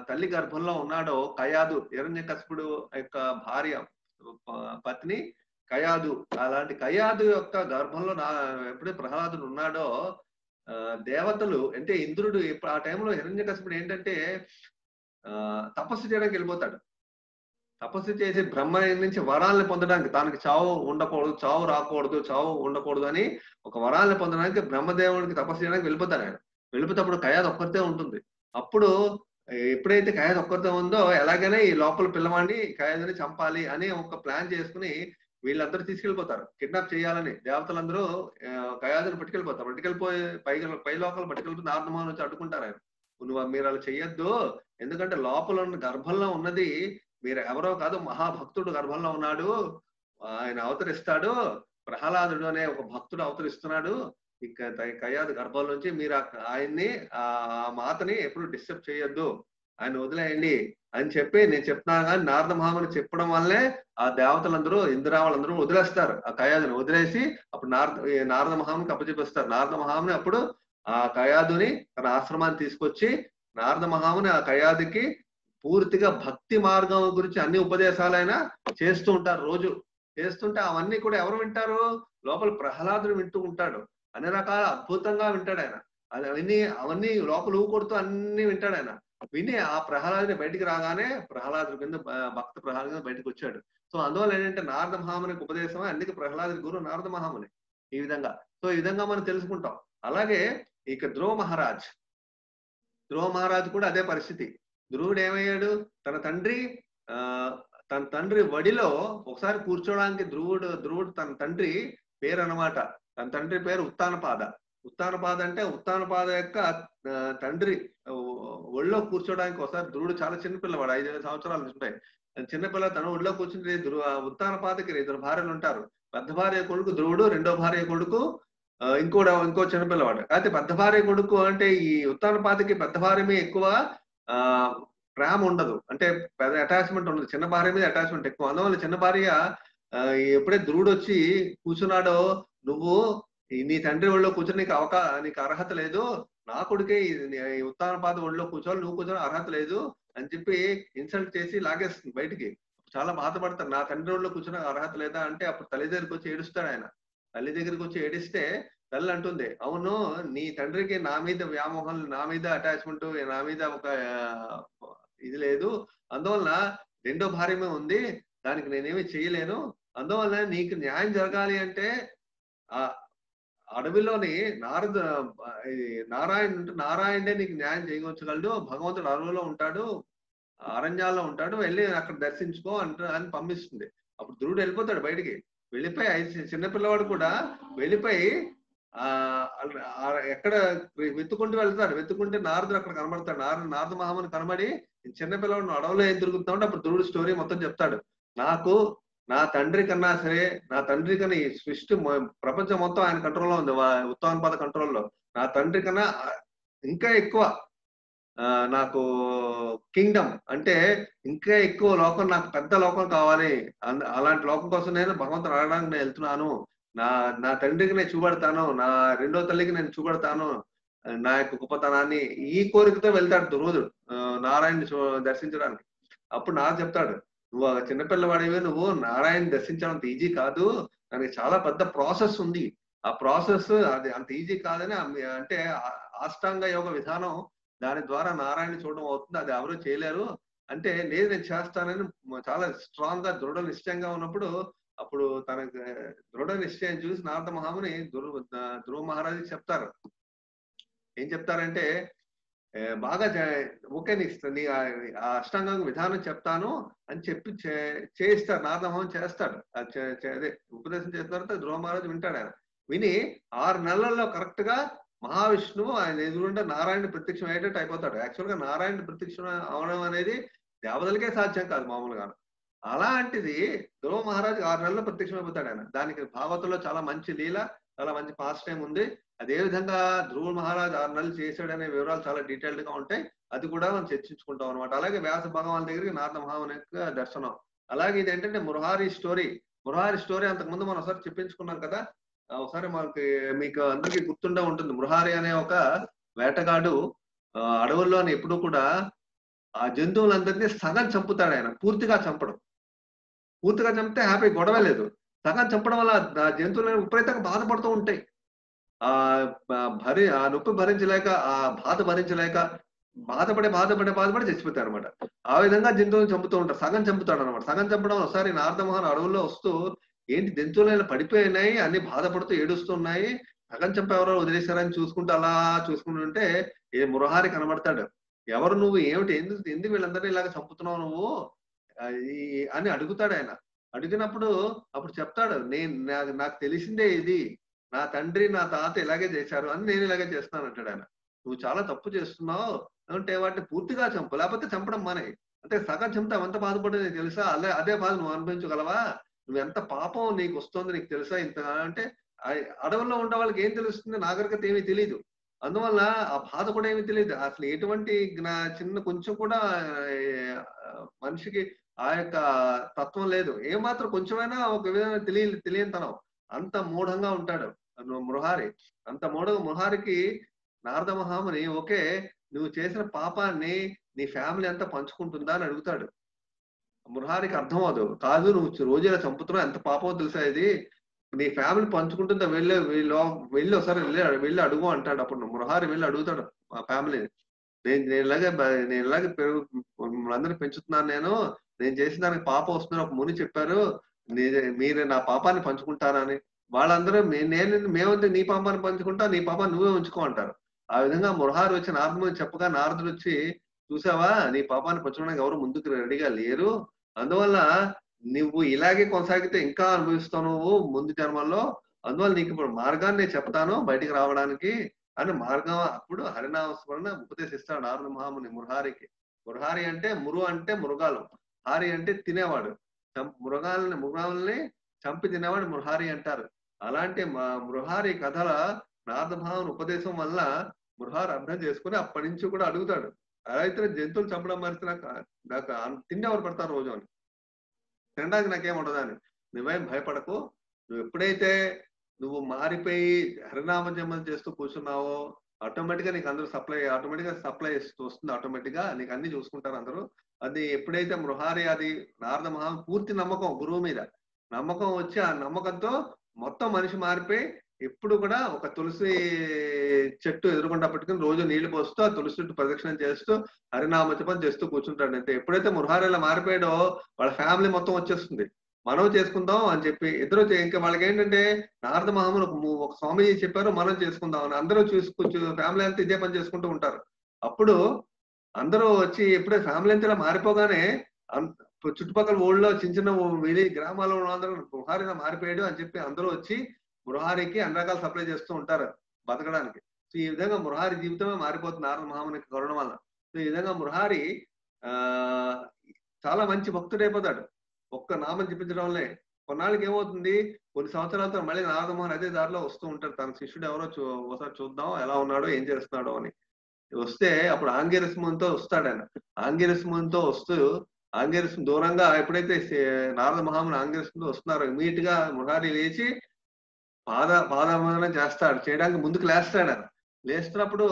తల్లి గర్భంలో ఉన్నాడో, కయాదు హిరణ్యకశిపుడు యొక్క భార్య పత్ని కయాదు, అలాంటి కయాదు యొక్క గర్భంలో ఎప్పుడైతే ప్రహ్లాదుడు ఉన్నాడో దేవతలు అంటే ఇంద్రుడు ఆ టైంలో హిరణ్యకశిపుడు ఏంటంటే తపస్సు చేయడానికి వెళ్ళిపోతాడు. తపస్సు చేసి బ్రహ్మ నుంచి వరాలను పొందడానికి, దానికి చావు ఉండకూడదు అని ఒక వరాలను పొందడానికి బ్రహ్మదేవుడికి తపస్సు చేయడానికి వెళ్ళిపోతాడు. ఆయన వెళ్ళిపోతేప్పుడు కయాదు ఒక్కరితే ఉంటుంది. అప్పుడు ఎప్పుడైతే కయాదు ఒక్కరితే ఉందో ఎలాగైనా ఈ లోపల పిల్లవాడిని కయాదుని చంపాలి అని ఒక ప్లాన్ చేసుకుని వీళ్ళందరూ తీసుకెళ్ళిపోతారు. కిడ్నాప్ చేయాలని దేవతలందరూ కయాదుని పట్టుకెళ్ళిపోయి పై లోకాలు పట్టుకెళ్ళిపోయి నారద మహాముని వచ్చి అడ్డుకుంటారు. ఆయన మీరు అలా చెయ్యొద్దు, ఎందుకంటే లోపల ఉన్న గర్భంలో ఉన్నది మీరు ఎవరో కాదు, మహాభక్తుడు గర్భంలో ఉన్నాడు, ఆయన అవతరిస్తాడు, ప్రహ్లాదుడు అనే ఒక భక్తుడు అవతరిస్తున్నాడు కయాదు గర్భం నుంచి. మీరు ఆయన్ని ఆ మాతని ఎప్పుడు డిస్టర్బ్ చేయొద్దు, ఆయన వదిలేయండి అని చెప్పి నేను చెప్తున్నాను. కానీ నారద మహాముని చెప్పడం వల్లే ఆ దేవతలందరూ ఇంద్రావులందరూ వదిలేస్తారు. ఆ కయాదుని వదిలేసి అప్పుడు నారద మహామునికి అప్పచెప్పిస్తారు. నారద మహాముని అప్పుడు ఆ కయాదుని తన ఆశ్రమాన్ని తీసుకొచ్చి నారద మహాముని ఆ కయాదుకి పూర్తిగా భక్తి మార్గం గురించి అన్ని ఉపదేశాలైనా చేస్తూ ఉంటారు రోజు. చేస్తుంటే అవన్నీ కూడా ఎవరు వింటారు? లోపల ప్రహ్లాదుడు వింటూ ఉంటాడు. అన్ని రకాల అద్భుతంగా వింటాడు ఆయన. అవన్నీ లోపల ఊకొడుతూ అన్నీ వింటాడు ఆయన. విని ఆ ప్రహ్లాదుని బయటికి రాగానే ప్రహ్లాదుడి కింద భక్త ప్రహ్లాదుడి కింద బయటకొచ్చాడు. సో, అందువల్ల ఏంటంటే నారద మహామునికి ఉపదేశమే అందుకే ప్రహ్లాదుడి గురువు నారద మహాముని. ఈ విధంగా. సో, ఈ విధంగా మనం తెలుసుకుంటాం. అలాగే ఇక ధ్రువ మహారాజు కూడా అదే పరిస్థితి. ధ్రువుడు ఏమయ్యాడు? తన తండ్రి ఆహ్, తన తండ్రి ఒడిలో ఒకసారి కూర్చోవడానికి ధ్రువుడు తన తండ్రి పేరనమాట. తన తండ్రి పేరు ఉత్తానపాద. ఉత్తానపాద అంటే ఉత్తానపాద యొక్క తండ్రి ఒళ్ళో కూర్చోవడానికి ఒకసారి ధ్రువుడు చాలా చిన్న పిల్లవాడు. 5, 5 సంవత్సరాలు ఉంటాయి. చిన్న పిల్ల తను ఒళ్ళో కూర్చుంటే ఉత్తానపాదకి 2 భార్యలుంటారు. పెద్ద భార్య కొడుకు ధ్రువుడు, రెండో భార్య కొడుకు ఇంకో చిన్న పిల్లవాడు. అయితే పెద్ద భార్య కొడుకు అంటే ఈ ఉత్తానపాదకి పెద్ద భార్య మీద ఎక్కువ ఆహ్, ప్రేమ ఉండదు. అంటే పెద్ద అటాచ్‌మెంట్ ఉండదు. చిన్న భార్య మీద అటాచ్‌మెంట్ ఎక్కువ. అందువల్ల చిన్న భార్య ఎప్పుడైతే ధ్రువుడొచ్చి కూర్చున్నాడో, "నువ్వు నీ తండ్రి ఒళ్ళో కూర్చొని నీకు అర్హత లేదు. నా కొడుకే ఈ ఉత్తానపాద ఒళ్ళో కూర్చోవాలి. నువ్వు కూర్చొని అర్హత లేదు" అని చెప్పి ఇన్సల్ట్ చేసి లాగేస్తుంది బయటికి. చాలా బాధపడతాడు. నా తండ్రి ఒళ్ళో కూర్చొనే అర్హత లేదా అంటే అప్పుడు తల్లి దగ్గరికొచ్చి ఏడుస్తాడాయన. తల్లి దగ్గరికొచ్చి ఏడిస్తే తల్లి అంటుంది, "అవును నీ తండ్రికి నా మీద వ్యామోహం, నా మీద అటాచ్‌మెంట్, నా మీద ఒక ఇది లేదు. అందువలన రెండో భార్యమే ఉంది. దానికి నేనేమి చేయలేను. అందువల్ల నీకు న్యాయం జరగాలి అంటే ఆహ్, అడవిలోని నారద ఇది నారాయణుడే నీకు న్యాయం చేయగలడు. భగవంతుడు అడవిలో ఉంటాడు. అరణ్యాల్లో ఉంటాడు. వెళ్లి అక్కడ దర్శించుకో అని పంపిస్తుంది. అప్పుడు ధ్రువుడు వెళ్ళిపోతాడు బయటికి. వెళ్ళిపోయి చిన్న పిల్లవాడు కూడా వెళ్ళిపోయి ఎక్కడ వెతుక్కుంటూ వెళ్తాడు. వెతుక్కుంటే నారదుడు అక్కడ కనబడతాడు. నారద మహాముని కనబడి చిన్న పిల్లవాడు నువ్వు అడవిలో ఏం తిరుగుతున్నావు అప్పుడు ధ్రువుడు స్టోరీ మొత్తం చెప్తాడు. నాకు నా తండ్రి కన్నా సరే, నా తండ్రి కన్నా ఈ సృష్టి ప్రపంచం మొత్తం ఆయన కంట్రోల్‌లో ఉంది. ఉత్తానపాద కంట్రోల్‌లో. నా తండ్రి కన్నా ఇంకా ఎక్కువ నాకు కింగ్‌డమ్ అంటే ఇంకా ఎక్కువ లోకం నాకు పెద్ద లోకం కావాలి. అలాంటి లోకం కోసం నేను భగవంతుని అడగడానికి నేనెళ్తున్నాను. నా నా తండ్రికి నేను చూపెడతాను. నా రెండో తల్లికి నేను చూపెడతాను. నా యొక్క గొప్పతనాన్ని ఈ కోరికతో వెళ్తాడు ధ్రువుడు. నారాయణ్‌ని దర్శించడానికి. అప్పుడు నారదుడు చెప్తాడు. "నువ్వు చిన్న పిల్లవాడివి. నువ్వు నారాయణ్‌ని దర్శించడం అంత ఈజీ కాదు. దానికి చాలా పెద్ద ప్రాసెస్ ఉంది. ఆ ప్రాసెస్ అది అంత ఈజీ కాదని అంటే అష్టాంగ యోగ విధానం దాని ద్వారా నారాయణ్‌ని చూడడం అవుతుంది. అది ఎవరు చేయలేరు. అంటే లేదు నేను చేస్తానని చాలా స్ట్రాంగ్‌గా దృఢ నిశ్చయంగా ఉన్నప్పుడు అప్పుడు తనకి దృఢ నిశ్చయం చూసి నారద మహాముని ధ్రువ మహారాజుకి చెప్తారు. ఏం చెప్తారంటే బాగా ఓకే నీ ఆ అష్టాంగ విధానం చెప్తాను అని చెప్పి చేయిస్తారు. నారద మహాముని చేస్తాడు. అదే ఉపదేశం చేసిన తర్వాత ధ్రువ మహారాజు వింటాడాయన. విని 6 నెలల్లో కరెక్ట్‌గా మహావిష్ణువు ఆయన ఎదురుగుండా నారాయణుడు ప్రత్యక్షం అయ్యేటట్టు అయిపోతాడు. యాక్చువల్‌గా నారాయణుడు ప్రత్యక్షం అవడం అనేది దేవతలకే సాధ్యం కాదు మామూలుగాను. అలాంటిది ధ్రువ మహారాజు 6 నెలల్లో ప్రత్యక్షమైపోతాడాయన. దానికి భాగవతంలో చాలా మంచి లీల, చాలా మంచి పాస్ట్ టైమ్ ఉంది. అదే విధంగా ధ్రువ మహారాజు 6 నెలలు చేశాడనే వివరాలు చాలా డీటెయిల్డ్‌గా ఉంటాయి. అది కూడా మనం చర్చించుకుంటాం అన్నమాట. అలాగే వ్యాస భగవాన్ దగ్గరికి నారద మహాముని యొక్క దర్శనం. అలాగే ఇదేంటంటే మురహారి స్టోరీ. మురహారి స్టోరీ అంతకుముందు మనం ఒకసారి చెప్పించుకున్నాం కదా! ఒకసారి మీకు అందరికి గుర్తుండే ఉంటుంది. మృహారి అనే ఒక వేటగాడు అడవుల్లోని ఎప్పుడూ కూడా ఆ జంతువులందరినీ సగం చంపుతాడాయన. పూర్తిగా చంపడు. పూర్తిగా చంపితే హ్యాపీ గొడవే లేదు. సగం చంపడం వల్ల ఆ జంతువులన్నీ విపరీతంగా బాధపడుతూ ఉంటాయి. ఆ నొప్పి భరించలేక, ఆ బాధ భరించలేక బాధపడి చచ్చిపోతాయన్నమాట. ఆ విధంగా జంతువులను చంపుతూ ఉంటారు. సగం చంపుతాడన్నమాట. సగం చంపడం ఒకసారి నారదమోహన్ అడవుల్లో వస్తూ ఏంటి జంతువులు పడిపోయినాయి. అన్ని బాధపడుతూ ఏడుస్తున్నాయి. సగం చంపి ఎవరో వదిలేసారని చూసుకుంటూ అలా చూసుకుంటుంటే మురహారి కనబడతాడు. ఎవరు నువ్వు? ఏమిటి? ఎందుకు వీళ్ళందరిని ఇలాగ చంపుతున్నావు నువ్వు? ఈ అని అడుగుతాడాయన. అడిగినప్పుడు అప్పుడు చెప్తాడు. నాకు తెలిసిందే ఇది. నా తండ్రి, నా తాత ఇలాగే చేశారు అని నేను ఇలాగే చేస్తున్నానంటాడాయన. నువ్వు చాలా తప్పు చేస్తున్నావు. అంటే వాటిని పూర్తిగా చంపు. లేకపోతే చంపడం మానేయి. అంటే సగం చంపితే అవంత బాధపడేది నీకు తెలుసా? అదే బాధ నువ్వు అనుభవించగలవా? నువ్వెంత పాపం నీకొస్తోంది నీకు తెలుసా? ఇంత అంటే అడవుల్లో ఉండే వాళ్ళకి ఏం తెలుస్తుంది? నాగరికత ఏమీ తెలీదు. అందువల్ల ఆ బాధ కూడా ఏమీ తెలీదు. అసలు ఎటువంటి చిన్న కొంచెం కూడా మనిషికి ఆ యొక్క తత్వం లేదు. ఏమాత్రం కొంచెమైనా ఒక విధమైన తెలియనితనం. అంత మూఢంగా ఉంటాడు. మృహారి. అంత మృహారికి నారద మహాముని ఓకే. నువ్వు చేసిన పాపాన్ని నీ ఫ్యామిలీ అంతా పంచుకుంటుందా అని అడుగుతాడు. మురహారికి అర్థం అవదు. కాదు నువ్వు రోజు ఇలా చంపుతున్నావు, ఎంత పాపమో తెలుసా ఇది. నీ ఫ్యామిలీ పంచుకుంటుంటే వెళ్ళి ఒకసారి వెళ్ళి అడుగు అంటాడు. అప్పుడు మురహారి వెళ్ళి అడుగుతాడు ఆ ఫ్యామిలీని. నేను ఇలాగే అందరిని పెంచుతున్నాను నేను. నేను చేసిన దానికి పాపం వస్తుందని ఒక ముని చెప్పారు. మీరు నా పాపాన్ని పంచుకుంటారని. వాళ్ళందరూ మేమంటే నీ పాపాన్ని పంచుకుంటా, నీ పాపాన్ని నువ్వే ఉంచుకో అంటారు. ఆ విధంగా మురహారి వచ్చి నారదుడు చెప్పగా నారదుడు వచ్చి, చూసావా నీ పాపాన్ని పంచుకోవడానికి ఎవరు ముందుకు రెడీగా లేరు. అందువల్ల నువ్వు ఇలాగే కొనసాగితే ఇంకా అనుభవిస్తావు నువ్వు ముందు జన్మల్లో. అందువల్ల నీకు ఇప్పుడు మార్గాన్ని నేను చెప్తాను బయటికి రావడానికి అని మార్గం. అప్పుడు హరినామస్మరణ ఉపదేశిస్తాడు నారద మహాముని మురహారికి. మురహారి అంటే మురు అంటే మృగాలు, హారి అంటే తినేవాడు. మృగాల్ని చంపి తినేవాడు మురహారి అంటారు. అలాంటి మృహారి కథల నారద మహాముని ఉపదేశం వల్ల మురహారి అర్థం చేసుకుని అప్పటి నుంచి కూడా అడుగుతాడు, అయితే జంతువులు చంపడం మరిస్తే నాకు తిండి ఎవరు పెడతారు రోజు అని, తినడానికి నాకేం ఉండదని. నువ్వేం భయపడకు. నువ్వు ఎప్పుడైతే నువ్వు మారిపోయి హరినామ జపం చేస్తూ కూర్చున్నావో ఆటోమేటిక్ గా నీకు అందరూ ఆటోమేటిక్ గా సప్లై వస్తుంది. ఆటోమేటిక్ గా నీకు అన్ని చూసుకుంటారు అందరూ. అది ఎప్పుడైతే మృహారి అది నారద మహా పూర్తి నమ్మకం గురువు మీద నమ్మకం వచ్చి ఆ నమ్మకంతో మొత్తం మనిషి మారిపోయి ఎప్పుడు కూడా ఒక తులసి చెట్టు ఎదురుకుండా పెట్టుకుని రోజు నీళ్లు పోస్తూ ఆ తులసి చెట్టు ప్రదక్షిణం చేస్తూ హరినామ జపం చేస్తూ కూర్చుంటాడు. అంటే ఎప్పుడైతే మురహారి ఇలా మారిపోయాడో వాళ్ళ ఫ్యామిలీ మొత్తం వచ్చేస్తుంది. మనం చేసుకుందాం అని చెప్పి ఇద్దరు ఇంకా వాళ్ళకి ఏంటంటే నారద మహాముని ఒక స్వామీజీ చెప్పారు మనం చేసుకుందాం అని అందరూ ఫ్యామిలీ అంతా ఇదే పని చేసుకుంటూ ఉంటారు. అప్పుడు అందరూ వచ్చి ఎప్పుడే ఫ్యామిలీ అంతా ఇలా మారిపోగానే చుట్టుపక్కల ఊళ్ళో చిన్న చిన్న గ్రామాల్లో అందరూ మురహారిగా మారిపోయాడు అని చెప్పి అందరూ వచ్చి మురహారికి అన్ని రకాల సప్లై చేస్తూ ఉంటారు బతకడానికి. సో ఈ విధంగా మురహారి జీవితమే మారిపోతుంది నారద మహామునికి కరుణ వల్ల. సో ఈ విధంగా మురహారి చాలా మంచి భక్తుడైపోతాడు ఒక్క నామం జపించడం వల్లే. కొన్నాళ్ళకి ఏమవుతుంది, కొన్ని సంవత్సరాలతో మళ్ళీ నారద మహర్షి అదే దారిలో వస్తూ ఉంటారు. తన శిష్యుడు ఎవరో ఒకసారి చూద్దాం ఎలా ఉన్నాడో ఏం చేస్తున్నాడో అని వస్తే అప్పుడు ఆంగిరస్ మునితో వస్తాడు ఆయన. ఆంగిరస్ మునితో వస్తూ ఆంగిరస్ దూరంగా ఎప్పుడైతే నారద మహాముని ఆంగిరస్ ముందు వస్తున్నారో ఇమీడియట్ గా మురహారి లేచి పాదవందనం చేస్తాడు. చేయడానికి ముందుకు లేస్తాడు ఆయన. లేస్తున్నప్పుడు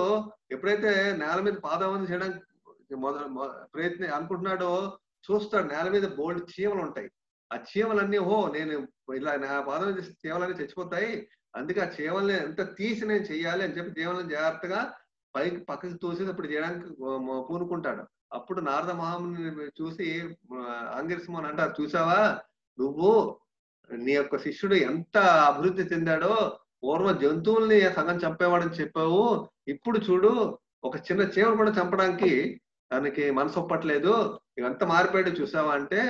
ఎప్పుడైతే నేల మీద పాదవందనం చేయడానికి అనుకుంటున్నాడో చూస్తాడు నేల మీద బోల్డ్ చీమలు ఉంటాయి. ఆ చీమలన్నీ నేను ఇలా నా పాదం చేస్తే చీమలన్నీ చచ్చిపోతాయి, అందుకే ఆ చీమల్ని ఎంత తీసి నేను చెయ్యాలి అని చెప్పి చీమలను జాగ్రత్తగా పక్కకి తోసేటప్పుడు చేయడానికి పూనుకుంటాడు. అప్పుడు నారద మహాముని చూసి ఆంగిరస్మోహన్ అంటారు, చూసావా నువ్వు నీ యొక్క శిష్యుడు ఎంత అభివృద్ధి చెందాడో, పూర్వం జంతువుల్ని సగం చంపేవాడని చెప్పావు, ఇప్పుడు చూడు ఒక చిన్న చీమను కూడా చంపడానికి దానికి మనసు ఒప్పట్లేదు, ఇవంతా మారిపోయాడు చూసావా అంటే,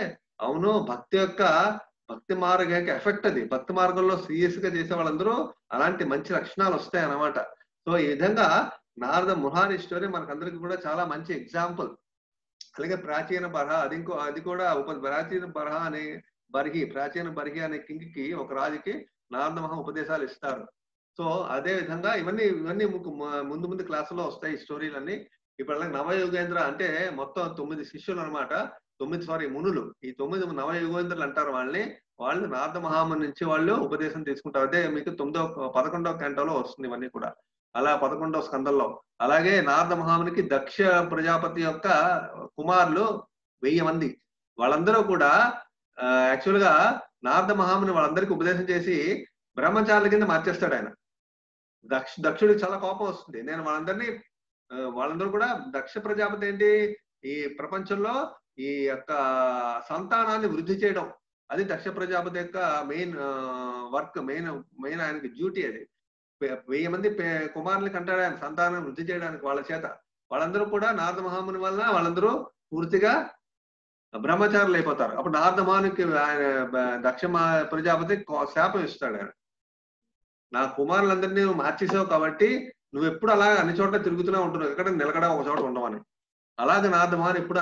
అవును భక్తి మార్గానికి ఎఫెక్ట్ అది. భక్తి మార్గంలో సీరియస్ గా చేసే వాళ్ళందరూ అలాంటి మంచి లక్షణాలు వస్తాయి అన్నమాట. సో ఈ విధంగా నారద మురహారి స్టోరీ మనకందరికి కూడా చాలా మంచి ఎగ్జాంపుల్. అలాగే ప్రాచీన బర్హ అది కూడా ప్రాచీన బర్హి అనే కింగ్ కి ఒక రాజుకి నారద మహా ఉపదేశాలు ఇస్తారు. సో అదే విధంగా ఇవన్నీ ముందు క్లాసులో వస్తాయి ఈ స్టోరీలన్నీ. ఇప్పుడు అలాగే నవయుగేంద్ర అంటే మొత్తం 9 శిష్యులు అనమాట. 9 మునులు. ఈ 9 నవయుగేంద్రులు అంటారు వాళ్ళని. వాళ్ళు నారద మహాముని నుంచి వాళ్ళు ఉపదేశం తీసుకుంటారు. అదే మీకు 11వ కంటలో వస్తుంది ఇవన్నీ కూడా. అలా 11వ స్కందంలో. అలాగే నారద మహామునికి దక్ష ప్రజాపతి యొక్క కుమారులు 1000 మంది. వాళ్ళందరూ కూడా యాక్చువల్ గా నారద మహాముని వాళ్ళందరికీ ఉపదేశం చేసి బ్రహ్మచారుల కింద మార్చేస్తాడు ఆయన. దక్షుడికి చాలా కోపం వస్తుంది. నేను వాళ్ళందరూ కూడా దక్ష ప్రజాపతి ఏంటి, ఈ ప్రపంచంలో ఈ యొక్క సంతానాన్ని వృద్ధి చేయడం, అది దక్ష ప్రజాపతి యొక్క మెయిన్ వర్క్, మెయిన్ ఆయనకి డ్యూటీ. అది 1000 మంది కుమారులకి అంటాడు ఆయన సంతానాన్ని వృద్ధి చేయడానికి వాళ్ళ చేత. వాళ్ళందరూ కూడా నారద మహాముని వలన వాళ్ళందరూ పూర్తిగా బ్రహ్మచారులు అయిపోతారు. అప్పుడు నారద మహామునికి ఆయన దక్ష ప్రజాపతి శాపం ఇస్తాడు ఆయన, నా కుమారులందరినీ నువ్వు మార్చేసావు కాబట్టి నువ్వు ఎప్పుడు అలా అన్ని చోట్ల తిరుగుతూనే ఉంటున్నావు, ఎక్కడ నిలకడ ఒక చోట ఉండవని. అలాగే నారద మహాన్ ఎప్పుడు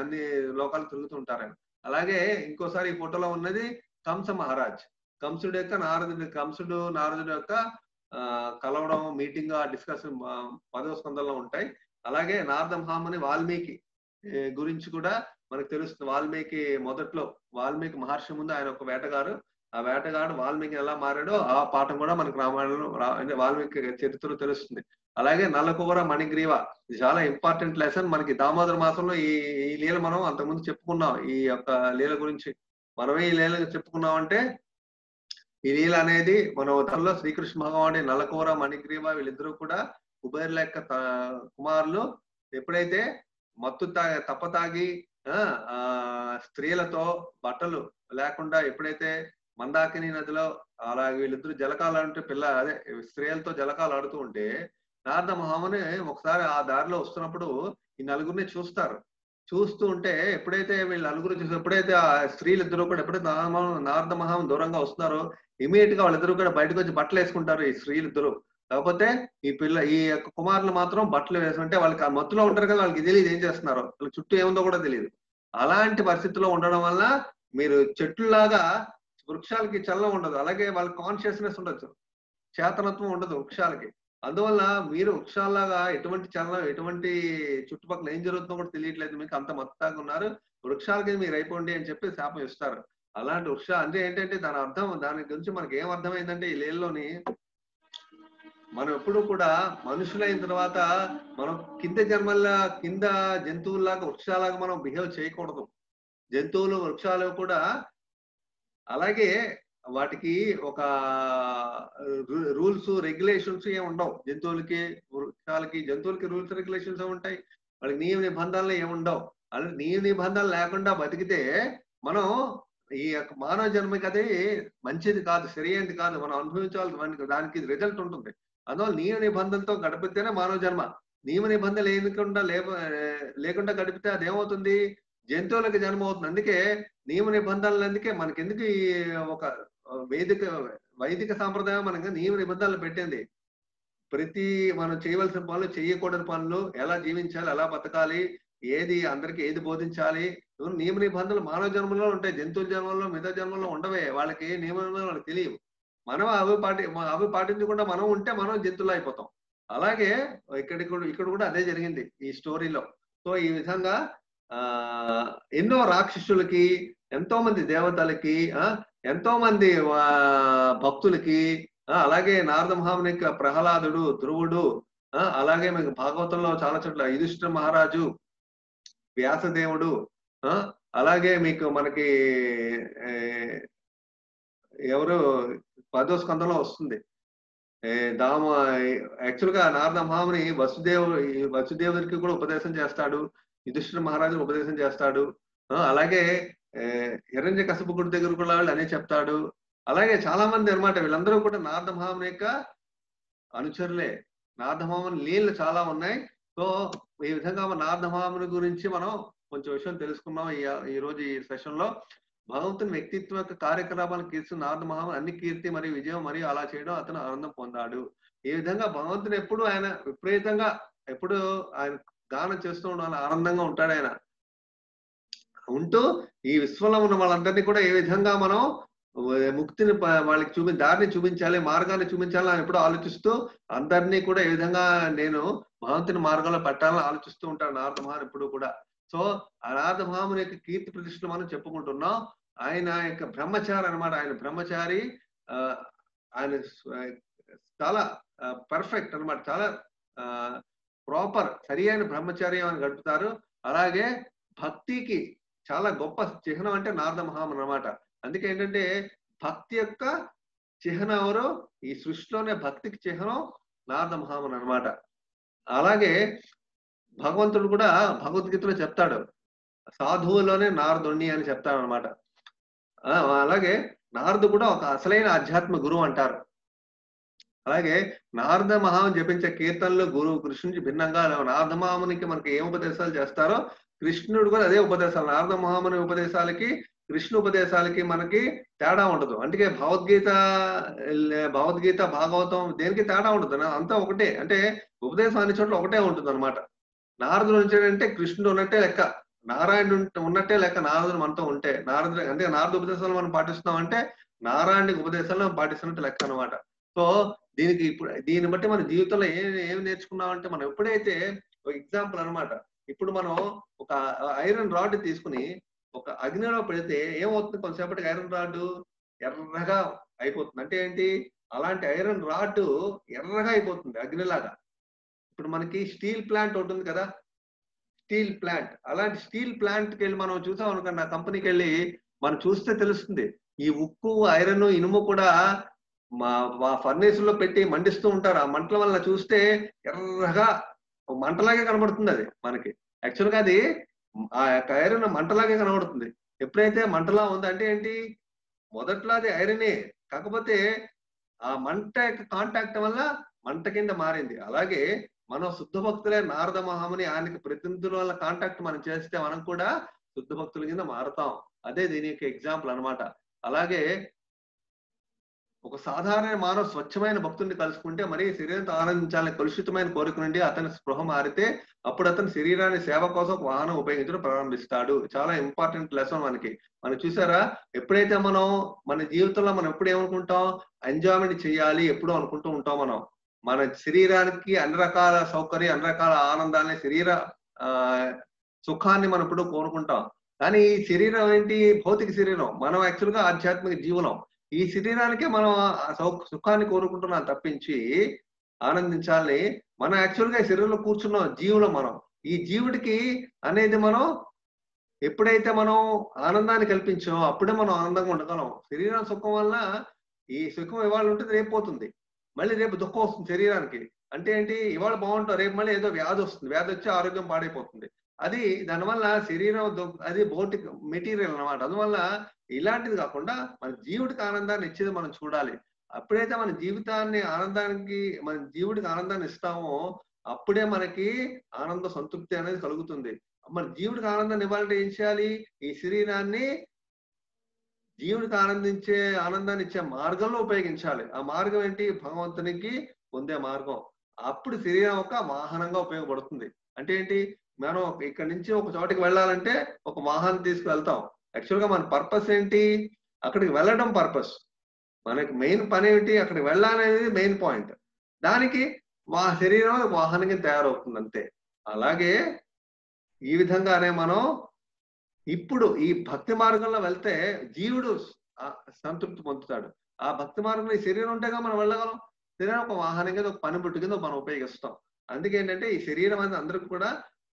అన్ని లోకాలు తిరుగుతూ ఉంటారు ఆయన. అలాగే ఇంకోసారి ఈ ఫోటోలో ఉన్నది కంస మహారాజ్. కంసుడు నారదుడు యొక్క కలవడం, మీటింగ్, డిస్కషన్ 10వ స్కందంలో ఉంటాయి. అలాగే నారద మహాముని వాల్మీకి గురించి కూడా మనకు తెలుస్తుంది. వాల్మీకి మహర్షి ముందు ఆయన ఒక వేటగారు, ఆ వేటగాడు వాల్మీకి ఎలా మారాడో ఆ పాఠం కూడా మనకు రామాయణంలో అంటే వాల్మీకి చరిత్రలో తెలుస్తుంది. అలాగే నల్లకువర మణిగ్రీవ, ఇది చాలా ఇంపార్టెంట్ లెసన్. మనకి దామోదర మాసంలో ఈ ఈ లీల మనం అంతకుముందు చెప్పుకున్నాం. ఈ యొక్క లీల గురించి మనమే ఈ లీల చెప్పుకున్నాం అంటే, ఈ లీల అనేది మనం దానిలో శ్రీకృష్ణ భగవానుడి నల్లకువర మణిగ్రీవ వీళ్ళిద్దరూ కూడా కుబేరుల యొక్క కుమారులు. ఎప్పుడైతే తప్ప తాగి స్త్రీలతో బట్టలు లేకుండా ఎప్పుడైతే మందాకిని నదిలో అలా వీళ్ళిద్దరు జలకాలంటే అదే స్త్రీలతో జలకాలు ఆడుతూ ఉంటే, నారద మహాముని ఒకసారి ఆ దారిలో వస్తున్నప్పుడు ఈ నలుగురిని చూస్తారు. చూస్తూ ఉంటే ఎప్పుడైతే వీళ్ళు నలుగురు ఎప్పుడైతే ఆ స్త్రీలు ఇద్దరు కూడా ఎప్పుడైతే నారద మహాముని దూరంగా వస్తున్నారో, ఇమీడియట్ గా వాళ్ళిద్దరు కూడా బయటకు వచ్చి బట్టలు వేసుకుంటారు ఈ స్త్రీలు ఇద్దరు. కాకపోతే ఈ యొక్క కుమారులు మాత్రం బట్టలు వేసుకుంటే వాళ్ళకి ఆ మత్తులో ఉంటారు కదా, వాళ్ళకి తెలియదు ఏం చేస్తున్నారో, వాళ్ళకి చుట్టూ ఏముందో కూడా తెలియదు. అలాంటి పరిస్థితుల్లో ఉండడం వల్ల మీరు చెట్లులాగా వృక్షాలకి చలనం ఉండదు. అలాగే వాళ్ళ కాన్షియస్నెస్ ఉండొచ్చు, చేతనత్వం ఉండదు వృక్షాలకి. అందువల్ల మీరు వృక్షాల్లాగా ఎటువంటి చలనం, ఎటువంటి చుట్టుపక్కల ఏం జరుగుతుందో కూడా తెలియట్లేదు మీకు, అంత మత్తుగా ఉన్నారు, వృక్షాలకి మీరు అయిపోండి అని చెప్పి శాపం ఇస్తారు. అలాంటి అంటే ఏంటంటే దాని అర్థం, దాని గురించి మనకి ఏం అర్థమైందంటే ఈ లీలలోని, మనం ఎప్పుడు కూడా మనుషులైన తర్వాత మనం కింద జంతువుల్లాగా వృక్షాలాగా మనం బిహేవ్ చేయకూడదు. జంతువులు వృక్షాలు కూడా అలాగే వాటికి ఒక రూల్స్ రెగ్యులేషన్స్ ఏమి ఉండవు. జంతువులకి రూల్స్ రెగ్యులేషన్స్ ఉంటాయి, వాళ్ళకి నియమ నిబంధనలు ఏముండవు. అలా నియమ నిబంధనలు లేకుండా బతికితే మనం ఈ యొక్క మానవ జన్మకి అది మంచిది కాదు, సరైనది కాదు, మనం అనుభవించాల్సి దానికి రిజల్ట్ ఉంటుంది. అందువల్ల నియమ నిబంధనలతో గడిపితేనే మానవ జన్మ. నియమ నిబంధనలు లేకుండా గడిపితే అదేమవుతుంది, జంతువులకు జన్మ అవుతుంది. అందుకే నియమ నిబంధనలు, అందుకే మనకెందుకు ఈ ఒక వైదిక సాంప్రదాయం మనకి నియమ నిబంధనలు పెట్టింది. మనం చేయవలసిన పనులు, చేయకూడని పనులు, ఎలా జీవించాలి, ఎలా బతకాలి, అందరికి ఏది బోధించాలి, నియమ నిబంధనలు మానవ జన్మలో ఉంటాయి. జంతువుల జన్మలో, మిగతా జన్మలో ఉండవే. వాళ్ళకి నియమ నిబంధనలు వాళ్ళకి తెలియవు. మనం అవి పాటించకుండా మనం ఉంటే మనం జంతువులు అయిపోతాం. అలాగే ఇక్కడ కూడా అదే జరిగింది ఈ స్టోరీలో. సో ఈ విధంగా ఎన్నో రాక్షసులకి, ఎంతో మంది దేవతలకి, ఎంతో మంది భక్తులకి, అలాగే నారద మహాముని యొక్క ప్రహ్లాదుడు, ధ్రువుడు, అలాగే మీకు భాగవతంలో చాలా చోట్ల యుధిష్ఠిర మహారాజు, వ్యాసదేవుడు, అలాగే మీకు మనకి ఎవరు 10వ స్కంధంలో వస్తుంది. యాక్చువల్ గా నారద మహాముని వసుదేవుడికి కూడా ఉపదేశం చేస్తాడు, యుధిష్ఠిర మహారాజు ఉపదేశం చేస్తాడు. అలాగే హిరణ్యకశిపుడి దగ్గర కూడా వాళ్ళు అనే చెప్తాడు. అలాగే చాలా మంది అన్నమాట, వీళ్ళందరూ కూడా నారద మహాముని యొక్క అనుచరులే. నారద మహాముని లీలలు చాలా ఉన్నాయి. సో ఈ విధంగా నారద మహాముని గురించి మనం కొంచెం విషయం తెలుసుకున్నాం ఈ రోజు ఈ సెషన్ లో. భగవంతుని వ్యక్తిత్వం యొక్క కార్యకలాపాలను కీర్తి నారద మహాముని అన్ని కీర్తి మరియు విజయం మరియు అలా చేయడం అతను ఆనందం పొందాడు. ఈ విధంగా భగవంతుని ఎప్పుడు ఆయన విపరీతంగా ఎప్పుడు ఆయన గానం చేస్తూ ఉండాలి, ఆనందంగా ఉంటాడు ఆయన. ఉంటూ ఈ విశ్వంలో ఉన్న వాళ్ళందరినీ కూడా ఏ విధంగా మనం ముక్తిని వాళ్ళకి దారిని చూపించాలి, మార్గాన్ని చూపించాలని ఆయన ఎప్పుడూ ఆలోచిస్తూ, అందరినీ కూడా ఏ విధంగా నేను భగవంతుని మార్గంలో పెట్టాలని ఆలోచిస్తూ ఉంటాడు నారద మహాముని ఎప్పుడు కూడా. సో ఆ నారద మహాముని యొక్క కీర్తి ప్రతిష్టలు మనం చెప్పుకుంటున్నాం. ఆయన యొక్క బ్రహ్మచారి అనమాట. ఆయన బ్రహ్మచారి, ఆయన చాలా పర్ఫెక్ట్ అనమాట, చాలా ప్రాపర్ సరి అయిన బ్రహ్మచార్యం అని గడుపుతారు. అలాగే భక్తికి చాలా గొప్ప చిహ్నం అంటే నారద మహాముని అనమాట. అందుకే ఏంటంటే భక్తి యొక్క చిహ్నం ఎవరు, ఈ సృష్టిలోనే భక్తికి చిహ్నం నారద మహాముని అనమాట. అలాగే భగవంతుడు కూడా భగవద్గీతలో చెప్తాడు, సాధువులోనే నారదుణ్ణి అని చెప్తాడు అనమాట. అలాగే నారదు కూడా ఒక అసలైన ఆధ్యాత్మ గురువు అంటారు. అలాగే నారద మహాముని జపించే కీర్తనలు కృష్ణునికి భిన్నంగా నారద మహామునికి మనకి ఏం ఉపదేశాలు చేస్తారో కృష్ణుడు కూడా అదే ఉపదేశాలు. నారద మహాముని ఉపదేశాలకి కృష్ణ ఉపదేశాలకి మనకి తేడా ఉండదు. అందుకే భగవద్గీత భాగవతం దేనికి తేడా ఉండదు, అంతా ఒకటే. అంటే ఉపదేశం అన్ని చోట్ల ఒకటే ఉంటుంది అనమాట. నారదుడు అంటే కృష్ణుడు ఉన్నట్టే లెక్క, నారాయణుడు ఉన్నట్టే లెక్క. నారదుడు మనతో ఉంటే అంటే నారద ఉపదేశాలు మనం పాటిస్తున్నాం అంటే నారాయణ ఉపదేశాలు మనం పాటిస్తున్నట్టు లెక్క అనమాట. సో దీన్ని బట్టి మన జీవితంలో ఏం నేర్చుకున్నాం అంటే, మనం ఎప్పుడైతే ఒక ఎగ్జాంపుల్ అనమాట, ఇప్పుడు మనం ఒక ఐరన్ రాడ్ తీసుకుని ఒక అగ్నిలో పెడితే ఏమవుతుంది, కొంతసేపటికి ఐరన్ రాడ్ ఎర్రగా అయిపోతుంది. అంటే ఏంటి? అలాంటి ఐరన్ రాడ్ ఎర్రగా అయిపోతుంది అగ్నిలాగా. ఇప్పుడు మనకి స్టీల్ ప్లాంట్ ఒకటి ఉంది కదా! Steel plant. అలాంటి స్టీల్ ప్లాంట్‌కెళ్ళి మనం చూసామనుకోండి, ఆ కంపెనీకెళ్ళి మనం చూస్తే తెలుస్తుంది. ఈ ఉక్కు, ఐరన్, ఇనుము కూడా మా మా ఫర్నేసుల్లో పెట్టి మండిస్తూ ఉంటారు. ఆ మంటల వల్ల చూస్తే ఎర్రగా మంటలాగే కనబడుతుందది మనకి. యాక్చువల్‌గా అది ఆ యొక్క ఐరన్ మంటలాగే కనబడుతుంది. ఎప్పుడైతే మంటలా ఉంది అంటే ఏంటి? మొదట్లో అది ఐరనే. కాకపోతే ఆ మంట యొక్క కాంటాక్ట్ వల్ల మంట కింద మారింది. అలాగే మనం శుద్ధ భక్తులైన నారద మహాముని ఆయనకి ప్రతినిధుల వల్ల కాంటాక్ట్ మనం చేస్తే మనం కూడా శుద్ధ భక్తుల కింద మారతాం. అదే దీని యొక్క ఎగ్జాంపుల్ అన్నమాట. అలాగే ఒక సాధారణ మానవ స్వచ్ఛమైన భక్తుడిని కలుసుకుంటే మరి శరీరంతో ఆనందించాలని కలుషితమైన కోరిక నుండి అతని స్పృహ మారితే అప్పుడు అతను శరీరాన్ని సేవ కోసం ఒక వాహనం ఉపయోగించడం ప్రారంభిస్తాడు. చాలా ఇంపార్టెంట్ లెసన్ మనకి. మనం చూసారా? ఎప్పుడైతే మనం మన జీవితంలో మనం ఎప్పుడు ఏమనుకుంటాం? ఎంజాయ్‌మెంట్ చేయాలి ఎప్పుడూ అనుకుంటూ ఉంటాం మనం. మన శరీరానికి అన్ని రకాల సౌకర్యం, అన్ని రకాల ఆనందాన్ని శరీర ఆహ్, సుఖాన్ని మనం ఎప్పుడూ కోరుకుంటాం. కానీ ఈ శరీరం ఏంటి? భౌతిక శరీరం. మనం యాక్చువల్‌గా ఆధ్యాత్మిక జీవులం. ఈ శరీరానికే మనం సుఖాన్ని కోరుకుంటున్నాం తప్పించి, ఆనందించాలని మనం యాక్చువల్‌గా ఈ శరీరంలో కూర్చున్న జీవులం మనం. ఈ జీవుడికి అనేది మనం ఎప్పుడైతే మనం ఆనందాన్ని కల్పించామో అప్పుడే మనం ఆనందంగా ఉండగలం. శరీరం సుఖం వల్ల ఈ సుఖం ఇవాళ ఉంటుంది రేపు పోతుంది. మళ్ళీ రేపు దుఃఖం వస్తుంది శరీరానికి. అంటే ఏంటి? ఇవాళ బావుంటాం రేపు మళ్ళీ ఏదో వ్యాధొస్తుంది. వ్యాధొచ్చి ఆరోగ్యం పాడైపోతుంది. అది దానివల్ల శరీరం అది భౌతిక మెటీరియల్ అన్నమాట. అందువల్ల ఇలాంటిది కాకుండా మన జీవుడికి ఆనందాన్ని ఇచ్చేది మనం చూడాలి. అప్పుడైతే మన జీవితాన్ని ఆనందానికి మన జీవుడికి ఆనందాన్ని ఇస్తామో అప్పుడే మనకి ఆనంద సంతృప్తి అనేది కలుగుతుంది. మరి జీవుడికి ఆనందాన్ని ఇవ్వాలంటే ఏం చేయాలి? ఈ శరీరాన్ని జీవుడికి ఆనందాన్ని ఇచ్చే మార్గంలో ఉపయోగించాలి. ఆ మార్గం ఏంటి? భగవంతునికి పొందే మార్గం. అప్పుడు శరీరం ఒక వాహనంగా ఉపయోగపడుతుంది. అంటే ఏంటి? మనం ఇక్కడి నుంచి ఒక చోటికి వెళ్ళాలంటే ఒక వాహనం తీసుకువెళ్తాం. యాక్చువల్‌గా మన పర్పస్ ఏంటి? అక్కడికి వెళ్ళడం పర్పస్. మనకి మెయిన్ పనేంటి? అక్కడికి వెళ్ళాలనేది మెయిన్ పాయింట్. దానికి శరీరం వాహనం కింద తయారవుతుంది అంతే. అలాగే ఈ విధంగానే మనం ఇప్పుడు ఈ భక్తి మార్గంలో వెళ్తే జీవుడు సంతృప్తి పొందుతాడు. ఆ భక్తి మార్గంలో ఈ శరీరం ఉంటేగా మనం వెళ్ళగలం. శరీరం ఒక వాహనం కింద, ఒక పనిముట్టు కింద మనం ఉపయోగిస్తాం. అందుకేంటంటే ఈ శరీరం అనేది అందరికి కూడా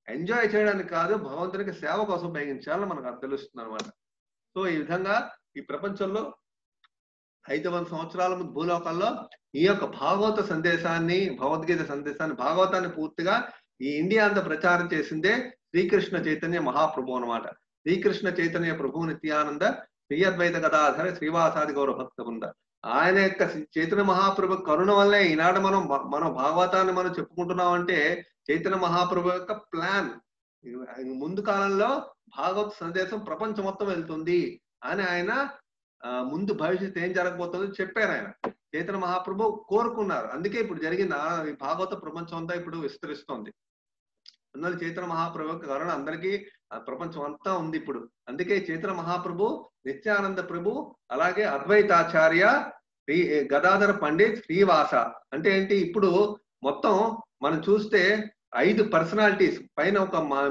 ఎంజాయ్ చేయడానికి కాదు, భగవంతునికి సేవ కోసం ఉపయోగించాలని మనకు అది తెలుస్తుందన్నమాట. సో ఈ విధంగా ఈ ప్రపంచంలో 500 సంవత్సరాల ముందు భూలోకంలో ఈ యొక్క భాగవత సందేశాన్ని, భగవద్గీత సందేశాన్ని, భాగవతాన్ని పూర్తిగా ఈ ఇండియా అంతా ప్రచారం చేసిందే శ్రీకృష్ణ చైతన్య మహాప్రభు అన్నమాట. శ్రీకృష్ణ చైతన్య ప్రభు నిత్యానంద శ్రీ అద్వైత గదాధర శ్రీవాసాది గౌరవ భక్త బృంద. ఆయన యొక్క చైతన్య మహాప్రభు కరుణ వల్లే ఈనాడు మనం భాగవతాన్ని మనం చెప్పుకుంటున్నాం అంటే చైతన్య మహాప్రభు యొక్క ప్లాన్. ముందు కాలంలో భాగవత సందేశం ప్రపంచం మొత్తం వెళ్తుంది అని ఆయన ముందు భవిష్యత్తు ఏం జరగబోతుందో చెప్పారాయన. చైతన్య మహాప్రభు కోరుకున్నారు. అందుకే ఇప్పుడు జరిగింది ఈ భాగవత ప్రపంచం అంతా ఇప్పుడు విస్తరిస్తోంది. అందువల్ల చైతన్య మహాప్రభు యొక్క కరుణ అందరికీ ప్రపంచం అంతా ఉంది ఇప్పుడు. అందుకే చైతన్య మహాప్రభు, నిత్యానంద ప్రభు, అలాగే అద్వైతాచార్య, గదాధర పండిత్, శ్రీవాస. అంటే ఏంటి? ఇప్పుడు మొత్తం మనం చూస్తే 5 పర్సనాలిటీస్ పైన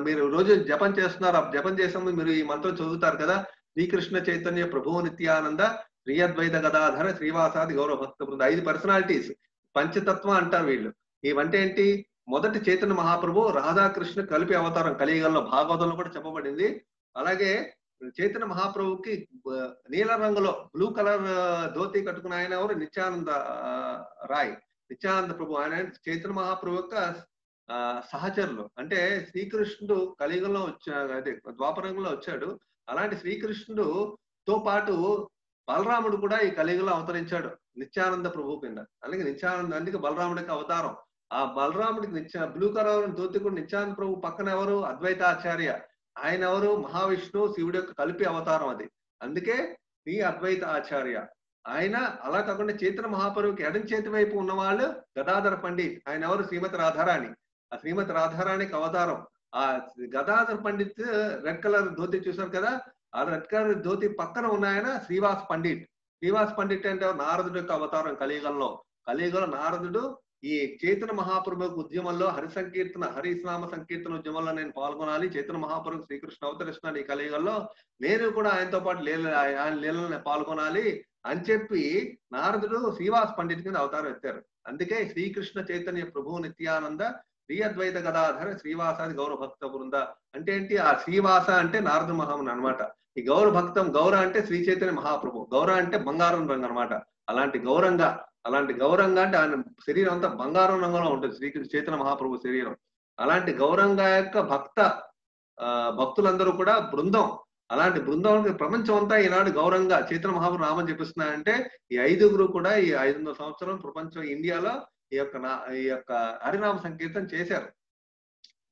మీరు రోజు జపం చేస్తున్నారు. ఆ జపం చేసినప్పుడు మీరు ఈ మంత్రం చదువుతారు కదా! శ్రీకృష్ణ చైతన్య ప్రభు నిత్యానంద శ్రీ అద్వైత గదాధర శ్రీవాసాది గౌరవ భక్త బృంద. 5 పర్సనాలిటీస్ పంచతత్వం అంటారు వీళ్ళు. ఇవంటే ఏంటి? మొదటి చైతన్య మహాప్రభు రాధాకృష్ణ కలిపి అవతారం కలియుగంలో భాగవతంలో కూడా చెప్పబడింది. అలాగే చైతన్య మహాప్రభుకి నీల రంగులో బ్లూ కలర్ ధోతి కట్టుకున్న ఆయన ఎవరు? నిత్యానంద రాయ్. నిత్యానంద ప్రభు ఆయన చైతన్య మహాప్రభు యొక్క సహచరులు. అంటే శ్రీకృష్ణుడు కలియుగంలో అదే ద్వాపరంగంలో వచ్చాడు. అలాంటి శ్రీకృష్ణుడుతో పాటు బలరాముడు కూడా ఈ కలియుగంలో అవతరించాడు నిత్యానంద ప్రభు కింద. అందుకే బలరాముడికి అవతారం. ఆ బలరాముడికి బ్లూ కలర్ ధోతి కూడా నిత్యానంద ప్రభు పక్కన ఎవరు? అద్వైతాచార్య. ఆయన ఎవరు? మహావిష్ణువు శివుడి యొక్క కలిపి అవతారం అది. అందుకే శ్రీ అద్వైత ఆచార్య. ఆయన అలా కాకుండా చైతన్య మహాప్రభుకి ఎడం చేతి వైపు ఉన్నవాళ్ళు గదాధర పండిత్. ఆయన ఎవరు? శ్రీమతి రాధారాణి. ఆ శ్రీమతి రాధారాణికి అవతారం. ఆ గదాధర పండిత్ రెడ్ కలర్ ధోతి చూశారు కదా! ఆ రెడ్ కలర్ ధోతి పక్కన ఉన్న ఆయన శ్రీవాస్ పండిత్. శ్రీవాస్ పండిత్ అంటే నారదుడి యొక్క అవతారం కలియుగంలో. కలియుగంలో నారదుడు ఈ చైతన్య మహాప్రభు ఉద్యమంలో హరినామ సంకీర్తన ఉద్యమంలో నేను పాల్గొనాలి. చైతన్య మహాప్రభు శ్రీకృష్ణ అవతరిస్తున్నాడు ఈ కలియుగంలో. నేను కూడా ఆయనతో పాటు ఆయన లీలలను పాల్గొనాలి. అని చెప్పి నారదుడు శ్రీవాస్ పండిట్ కింద అవతారం ఎత్తారు. అందుకే శ్రీకృష్ణ చైతన్య ప్రభు నిత్యానంద శ్రీ అద్వైత గదాధర శ్రీవాసాది గౌర భక్త బృంద అంటే ఏంటి? ఆ శ్రీవాస అంటే నారద మహాముని అనమాట. ఈ గౌర భక్తం, గౌర అంటే శ్రీ చైతన్య మహాప్రభు, గౌర అంటే బంగారం రంగు అనమాట. అలాంటి గౌరంగా అంటే ఆయన శరీరం అంతా బంగారం రంగులో ఉంటుంది, శ్రీకృష్ణ చైతన్య మహాప్రభు శరీరం. అలాంటి గౌరంగా యొక్క భక్తులందరూ కూడా బృందం, అలాంటి బృందం ప్రపంచం అంతా ఈనాడు గౌరంగా చైతన్య మహాప్రభు నామం చెప్పిస్తున్నాయంటే ఈ 5గురు కూడా ఈ 500 సంవత్సరం ప్రపంచం ఇండియాలో ఈ యొక్క హరినామ సంకీర్తన చేశారు.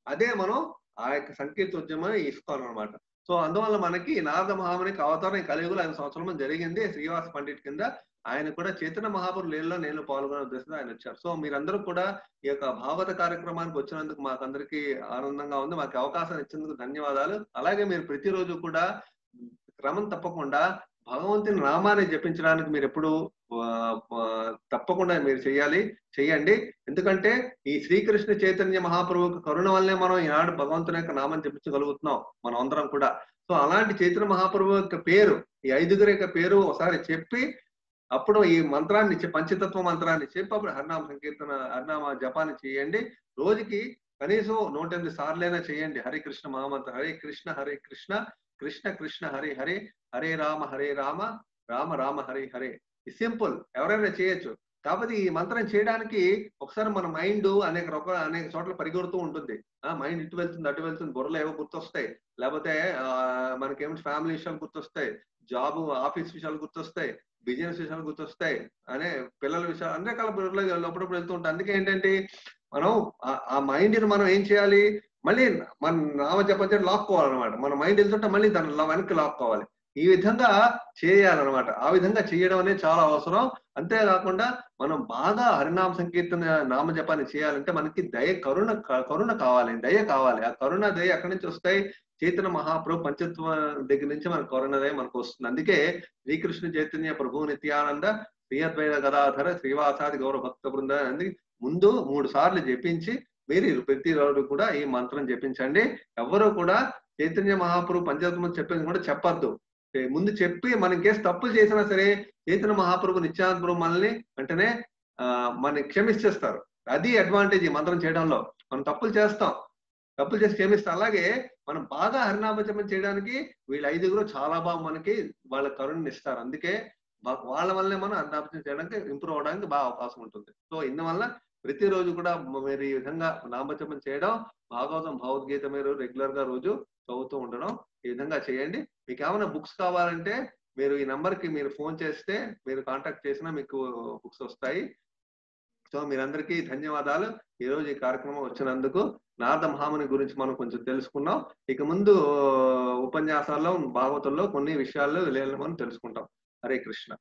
అదే మనం ఆ యొక్క సంకీర్తోద్యమం ఇస్కాన్ అనమాట. సో అందువల్ల మనకి నారద మహామునికి అవతారం కలియుగంలో 5 సంవత్సరం జరిగింది. శ్రీవాస పండిట్ కింద ఆయన కూడా చైతన్య మహాప్రభు లీలలో నేను పాల్గొనే ఉద్దేశంతో ఆయన వచ్చారు. సో మీరందరూ కూడా ఈ యొక్క భాగవత కార్యక్రమానికి వచ్చినందుకు మాకందరికీ ఆనందంగా ఉంది. మాకు అవకాశం ఇచ్చినందుకు ధన్యవాదాలు. అలాగే మీరు ప్రతిరోజు కూడా క్రమం తప్పకుండా భగవంతుని నామాన్ని జపించడానికి మీరు ఎప్పుడు తప్పకుండా మీరు చెయ్యండి. ఎందుకంటే ఈ శ్రీకృష్ణ చైతన్య మహాప్రభుకు కరుణ వల్లే మనం ఈనాడు భగవంతుని యొక్క నామం జపించగలుగుతున్నాం మనం అందరం కూడా. సో అలాంటి చైతన్య మహాప్రభు యొక్క పేరు, ఈ 5గురు యొక్క పేరు ఒకసారి చెప్పి అప్పుడు ఈ మంత్రాన్ని పంచతత్వ మంత్రాన్ని చెప్పి అప్పుడు హరినామ సంకీర్తన, హరినామ జపాన్ని చేయండి. రోజుకి కనీసం 108 సార్లైనా చేయండి హరే కృష్ణ మహామంత్రం. హరే కృష్ణ కృష్ణ కృష్ణ హరే హరే, హరే రామ రామ రామ హరే హరే. ఈ సింపుల్, ఎవరైనా చేయొచ్చు. కాకపోతే ఈ మంత్రం చేయడానికి ఒకసారి మన మైండ్ అనేక చోట్ల పరిగెడుతూ ఉంటుంది. మైండ్ ఇటు వెళ్తుంది అటు వెళ్తుంది, బుర్రలో ఏవో గుర్తొస్తాయి, లేకపోతే మనకేమో ఫ్యామిలీ విషయాలు గుర్తొస్తాయి, జాబ్ ఆఫీస్ విషయాలు గుర్తొస్తాయి, బిజినెస్ విషయాలు గుర్తొస్తాయి, పిల్లల విషయాలు అన్ని రకాల బుర్రలో అప్పుడప్పుడు వెళ్తూ ఉంటాయి. అందుకే ఏంటంటే మనం ఆ మైండ్ ని మనం ఏం చేయాలి, మళ్ళీ మన నామ జపం లాక్కోవాలన్నమాట. మన మైండ్ వెళ్తుంటే మళ్ళీ దాన్ని వెనక్కి లాక్కోవాలి. ఈ విధంగా చేయాలన్నమాట. ఆ విధంగా చేయడం అనేది చాలా అవసరం. అంతేకాకుండా మనం బాగా హరినామ సంకీర్తన నామ జపాన్ని చేయాలంటే మనకి కరుణ కావాలి, దయ కావాలి. ఆ కరుణ దయ ఎక్కడి నుంచి వస్తాయి? చైతన్య మహాప్రభు పంచత్వ దగ్గర నుంచి మనకు కరుణ దయ మనకు వస్తుంది. అందుకే శ్రీకృష్ణ చైతన్య ప్రభు నిత్యానంద శ్రీ అద్వైత గదాధర శ్రీవాసాది గౌర భక్త బృంద అని ముందు 3 సార్లు జపించి మీరు ప్రతిరోజు కూడా ఈ మంత్రం జపించండి. ఎవరు కూడా చైతన్య మహాప్రభు పంచతత్వం చెప్పింది కూడా చెప్పద్దు. ముందు చెప్పి మనకేసి తప్పులు చేసినా సరే చైతన్య మహాప్రభు నిత్యానంద ప్రభు మనల్ని వెంటనే మనని క్షమించేస్తారు. అది అడ్వాంటేజ్ ఈ మంత్రం చేయడంలో. మనం తప్పులు చేసి క్షమిస్తాం. అలాగే మనం బాగా హరినామ జపం చేయడానికి వీళ్ళ 5గురు చాలా బాగా మనకి వాళ్ళ కరుణని ఇస్తారు. అందుకే వాళ్ళ వల్లనే మనం హరినామ జపం చేయడానికి ఇంప్రూవ్ అవడానికి బాగా అవకాశం ఉంటుంది. సో ఇందువల్ల ప్రతిరోజు కూడా మీరు ఈ విధంగా నామజపం చేయడం, భాగవతం భగవద్గీత మీరు రెగ్యులర్ గా రోజు చదువుతూ ఉండడం, ఈ విధంగా చేయండి. మీకు ఏమైనా బుక్స్ కావాలంటే మీరు ఈ నంబర్ కి మీరు ఫోన్ చేస్తే మీరు కాంటాక్ట్ చేసినా మీకు బుక్స్ వస్తాయి. సో మీరందరికీ ధన్యవాదాలు. ఈ రోజు ఈ కార్యక్రమం వచ్చినందుకు. నారద మహాముని గురించి మనం కొంచెం తెలుసుకున్నాం. ఇక ముందు ఉపన్యాసాల్లో భాగవతంలో కొన్ని విషయాలు మనం తెలుసుకుంటాం. హరే కృష్ణ.